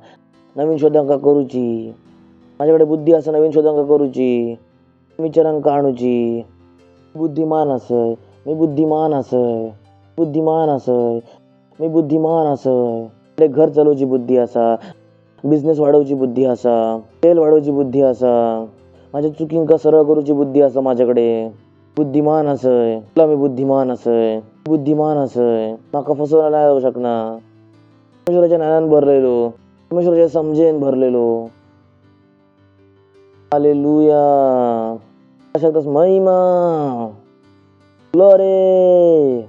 नवीन शोधांका करूची माझ्याकडे बुद्धी असा नवीन शोधांका करूची विचारांका आणूची बुद्धिमान असं आहे मी बुद्धिमान असं आहे बुद्धिमान असं आहे मी बुद्धिमान असं आहे घर चालवची बुद्धी असा बिझनेस वाढवची बुद्धी असा तेल वाढवची बुद्धी असा माझ्या चुकींका सरळ करूची बुद्धी असा माझ्याकडे बुद्धिमान असय तुला मी बुद्धिमान असय बुद्धिमान असय माका फसवला नाही जाऊ शकणार परमेश्वराच्या ज्ञानान भरलेलो परमेश्वराच्या समजेन भरलेलो हालेलुया शकतास महिमा ग्लोरी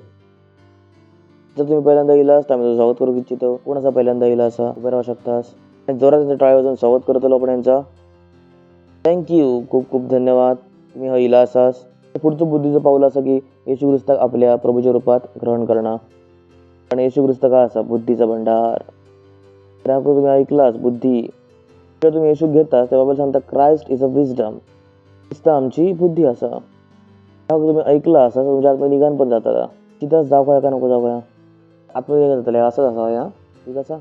जर तुम्ही पहिल्यांदा गेलास तर आम्ही स्वागत करू इच्छितो कोणाचा पहिल्यांदा गेला असा उभे राहू शकतास जोरात त्यांचा टाळ्या वाजवून स्वागत करत आलो आपण यांचा थँक्यू खूप खूप धन्यवाद तुम्ही हा इला असास पुढचं बुद्धीचं पाऊल असं की येशू ख्रिस्त आपल्या प्रभूच्या रूपात ग्रहण करणं आणि येशू ख्रिस्त का असा बुद्धीचा भंडार त्याकडे तुम्ही ऐकलास बुद्धी जेव्हा तुम्ही येशू घेतास तेव्हा सांगता क्राइस्ट इज अ विजडम ख्रिस्त आमची बुद्धी असा तेव्हा तुम्ही ऐकला असा तुमच्या आतमध्ये निघान पण जाता तिथंच जाऊ का नको जाऊ का आतमध्ये निघान जाता असंच असा या ठीक असा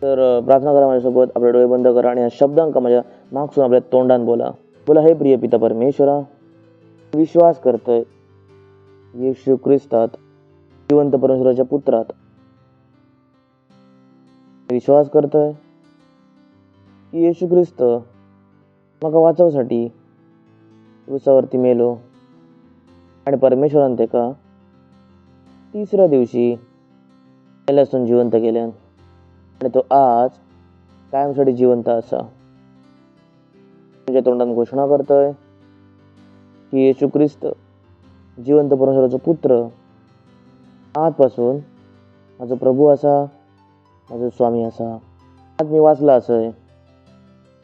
तर प्रार्थना करा माझ्यासोबत आपले डोळे बंद करा आणि या शब्दांका माझ्या मागसून आपल्या तोंडात बोला बोला हे प्रिय पिता परमेश्वरा विश्वास करतोय येशू ख्रिस्तात जिवंत परमेश्वराच्या पुत्रात विश्वास करतोय की येशू ख्रिस्त मका वाचवसाठी क्रूसावरती मेलो आणि परमेश्वरान तेका तिसऱ्या दिवशी मेल्यासून जिवंत केल्यान आणि तो आज कायमसाठी जिवंत असा तुझ्या तोंडात घोषणा करतोय की येशू ख्रिस्त जिवंत परमेश्वराचा पुत्र आजपासून माझा प्रभू असा माझा स्वामी असा आज मी वाचला असय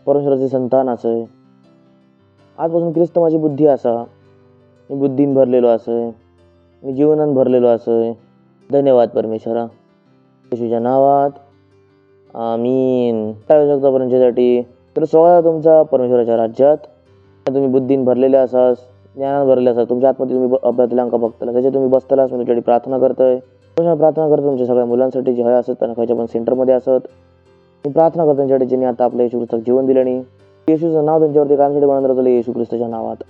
परमेश्वराचे संतान असय आजपासून ख्रिस्त माझी बुद्धी असा मी बुद्धीन भरलेलो असय मी जीवनान भरलेलो असय धन्यवाद परमेश्वरा येशूच्या नावात आमीन काय शकता परमेश्वरासाठी तर स्वागत तुमचा परमेश्वराच्या राज्यात तुम्ही बुद्धीन भरलेले असास ज्ञानात भरलेले असाल तुमच्या आतमध्ये तुम्ही अभ्यासाला अंक बघताला त्याच्या तुम्ही बसतालास मी तुमच्यासाठी प्रार्थना करतोय प्रार्थना करतो तुमच्या सगळ्या मुलांसाठी जे हय असत त्यांना खायच्या पण सेंटरमध्ये असत मी प्रार्थना करतो त्यांच्यासाठी ज्यांनी आता आपल्या येशू ख्रिस्ताक जीवन दिलं आणि येशूचं नाव त्यांच्यावरती कायमसाठी बनवून राहतं येशू ख्रिस्ताच्या नावात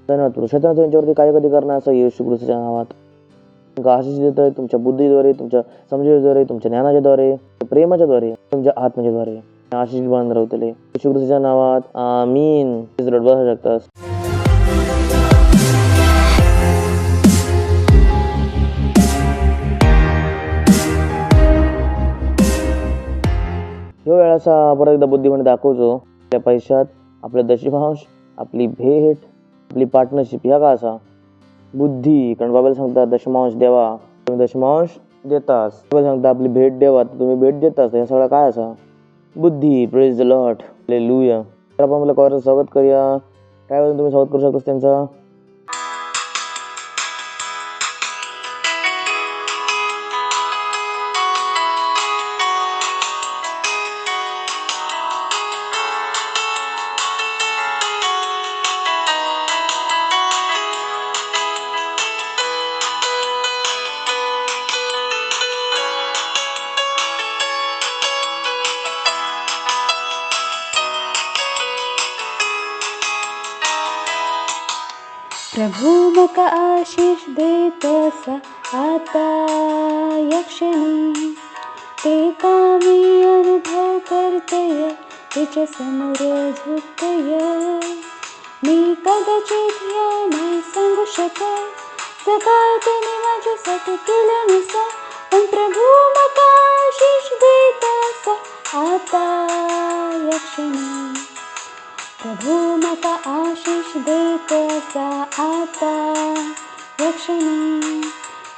धन्यवाद प्रभू शैतान त्यांच्यावरती काय कधी करणार असं येशू ख्रिस्ताच्या नावात तुमका आशिष देतोय तुमच्या बुद्धीद्वारे तुमच्या समजेद्वारे तुमच्या ज्ञानाच्याद्वारे प्रेमाच्याद्वारे तुमच्या आत्म्याच्याद्वारे आशिष बनवून राहतले येशू ख्रिस्ताच्या नावात आमीन बसू शकतास ह्यो वेळ असा परत एकदा बुद्धीमध्ये दाखवतो आपल्या पैशात आपल्या दशमांश आपली भेट आपली पार्टनरशिप ह्या का असा बुद्धी कारण बाबाला सांगतात दशमांश देवा तुम्ही दशमांश देतास बाबाला सांगता आपली भेट देवा तुम्ही भेट देतास हे सगळं काय असा बुद्धी प्रेज द लॉर्ड हालेलुया तर आपण आपल्या कॉर्नर स्वागत करूया काय तुम्ही स्वागत करू शकता त्यांचा प्रभु मका आशीष देतसा आता या क्षणी ते कामी अनुभव करतय तिच्या समोर झुकतय मी कदाचित या नाही सांगू शकत सकाळ त्याने माझ्यासाठी केलं नसा पण प्रभु मका आशीष देतसा आता या क्षणी प्रभु मका आशीष देतसा आता या क्षणी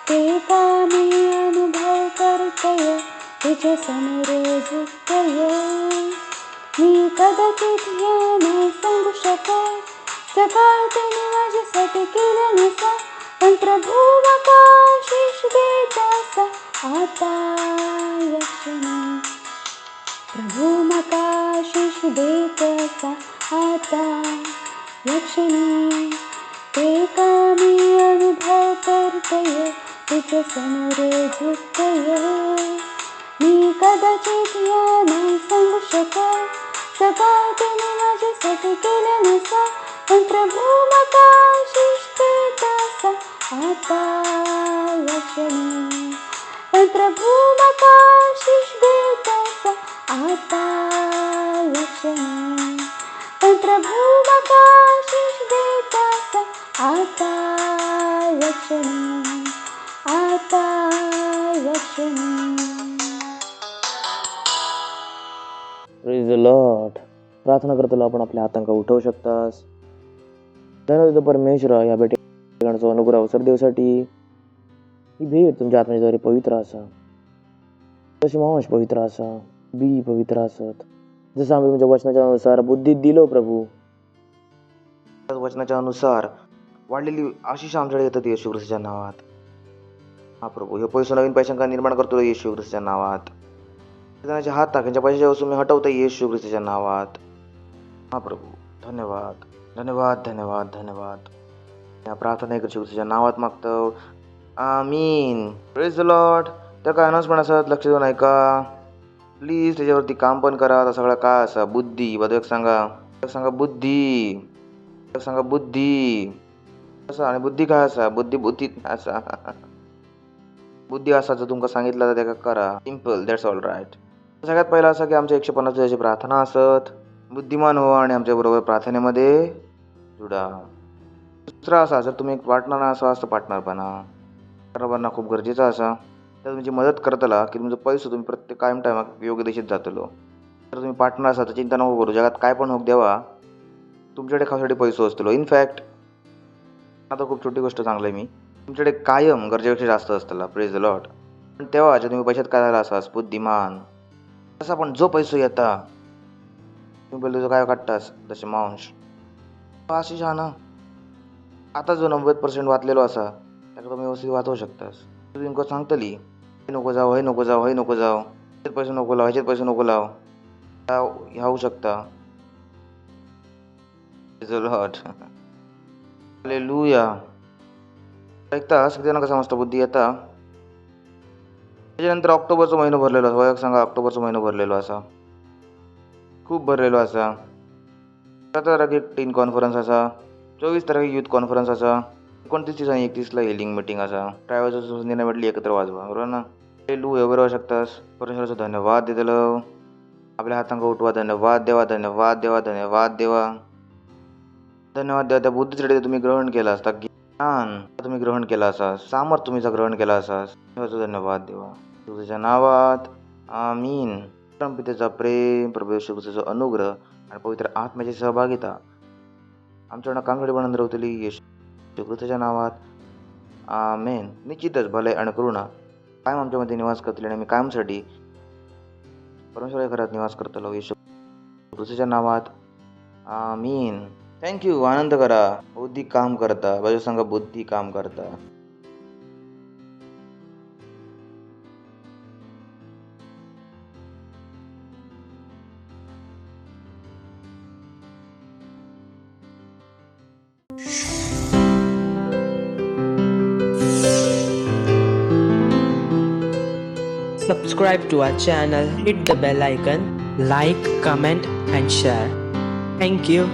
ते कामी अनुभव करतय तिच्या समोर झुकतय मी कदाचित या नाही सांगू शकत सकाळ त्याने माझ्यासाठी केलं नसा पण प्रभू आकाशिष देत असा आता यक्षिणी. प्रभू आकाशिष देत असा आता यक्षिणी. ते कामी अनुभव करतय तुझ समोर झुकतय. मी कदाचित या नाही सांगू शकत सगळं तिने माझ्यासाठी केलं नसा. पण प्रभू आकाशिष देत असा आता यक्षिणी. पण प्रभू आकाशिष देत असा आता यक्षिणी. पण प्रभू आकाशिष देत असा आता यक्षिणी. आता यक्षिणी. Praise the Lord. प्रार्थना करताना आपण आपल्या हातांका उठवू शकतास. धन्यवाद परमेश्वर या भेटीचा अनुग्रह अवसर देवसाठी. ही भेट तुमच्या आत्म्याद्वारे पवित्र असा. तशी मांस पवित्र असा, बी पवित्र असत. जसं आम्ही तुमच्या वचनाच्या अनुसार बुद्धी दिलो प्रभू, वचनाच्या अनुसार वाढलेली आशिष आमच्याकडे येतात येशू ख्रिस्ताच्या नावात. हा प्रभू, हे पैसे नवीन पैशांका निर्माण करतो येशू ख्रिस्ताच्या नावात. त्यांच्या हात टाकायच्या पैशाच्या वस्तू मी हटवतो येशू ख्रिस्ताच्या नावात. हा प्रभू, धन्यवाद धन्यवाद धन्यवाद धन्यवाद. या प्रार्थना येशू ख्रिस्ताच्या नावात मागतो. आमीन. Praise the Lord. त्या काय अनाउन्समेंट असतात लक्ष देऊन ऐका प्लीज. त्याच्यावरती काम पण करा. आता सगळं काय असा बुद्धी बदक सांगा बुद्धी सांगा बुद्धी असा. आणि बुद्धी काय असा? बुद्धी असा बुद्धी असा जर तुमका सांगितलं तर त्या करा. Simple, that's all right. सगळ्यात पहिला असा की आमच्या 150 दिवसाची प्रार्थना असत. बुद्धिमान हो आणि आमच्या बरोबर प्रार्थनेमध्ये जुडा. दुसरा असा, जर तुम्ही एक पार्टनर असा असतं पार्टनरपणा खूप गरजेचा असा. तर तुमची मदत करतला की तुमचं पैसे तुम्ही प्रत्येक कायम टायमाक योग्य दिशेत जातलो. तर तुम्ही पार्टनर असा तर चिंता नको करू. जगात काय पण होक देवा तुमच्याकडे खासाठी पैसे असतलो. इनफॅक्ट आता खूप छोटी गोष्ट सांगलं मी, तुमच्याकडे कायम गरजेपेक्षा जास्त असतला. Praise the Lord. पण तेव्हा तुम्ही पैशात काय झाला असास बुद्धिमान. तसा पण जो पैसे येता तुम्ही पहिले जो काय काढतास तसे मांस अशी ना. आता जो 90% वाचलेलो असा त्याकडे तुम्ही व्यवस्थित वाचवू शकतास. तुमका सांगतली हे नको जाऊ, हे नको जाऊ, हे नको जाऊ, ह्याच्यात पैसे नको लाव, ह्याच्यात पैसे नको लाव, ह्या होऊ शकता. हालेलुया. ऐकता सगळ्यांना कसा मस्त बुद्धी येता. त्याच्यानंतर ऑक्टोबरचा महिना भरलेलो असा. वयाक सांगा ऑक्टोबरचा महिना भरलेलो असा, खूप भरलेलो असा. 17 तारखेक टीन कॉन्फरन्स असा, 24 तारखेक युथ कॉन्फरन्स असा, 29 आणि 31ला हिलिंग मीटिंग असा. ट्रॅव्हल्सची निर्णय म्हटली एकत्र वाजवा, बरोबर ना. हालेलुया. बरोबर शकतास. परमेश्वराचा धन्यवाद देतलो. आपल्या हातांका उठवा. धन्यवाद देवा, धन्यवाद देवा, धन्यवाद देवा, धन्यवाद देवा. त्या बुद्धीसाठी तुम्ही ग्रहण केला असता, ज्ञान तुम्ही ग्रहण केला असा, सामर्थ तुम्हीचा ग्रहण केला असास. धन्यवाद देवा तुझ्या नावात. आमीन. परमपितेचा प्रेम, प्रभू येशू ख्रिस्ताचा अनुग्रह आणि पवित्र आत्म्याची सहभागिता आमच्याकडनं कामकडे बनवून रवतली येशू ख्रिस्ताच्या नावात. आमेन. निश्चितच भले आणि करुणा कायम आमच्यामध्ये निवास करतील आणि आम्ही कायमसाठी परमेश्वराच्या घरात निवास करतलो येशू ख्रिस्ताच्या नावात. आमीन. थँक्यू. आनंद करा. बुद्धी काम करता. बाजू सांगा बुद्धी काम करता. Subscribe to our channel, hit the bell icon, like, comment and share. Thank you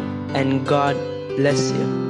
and God bless you.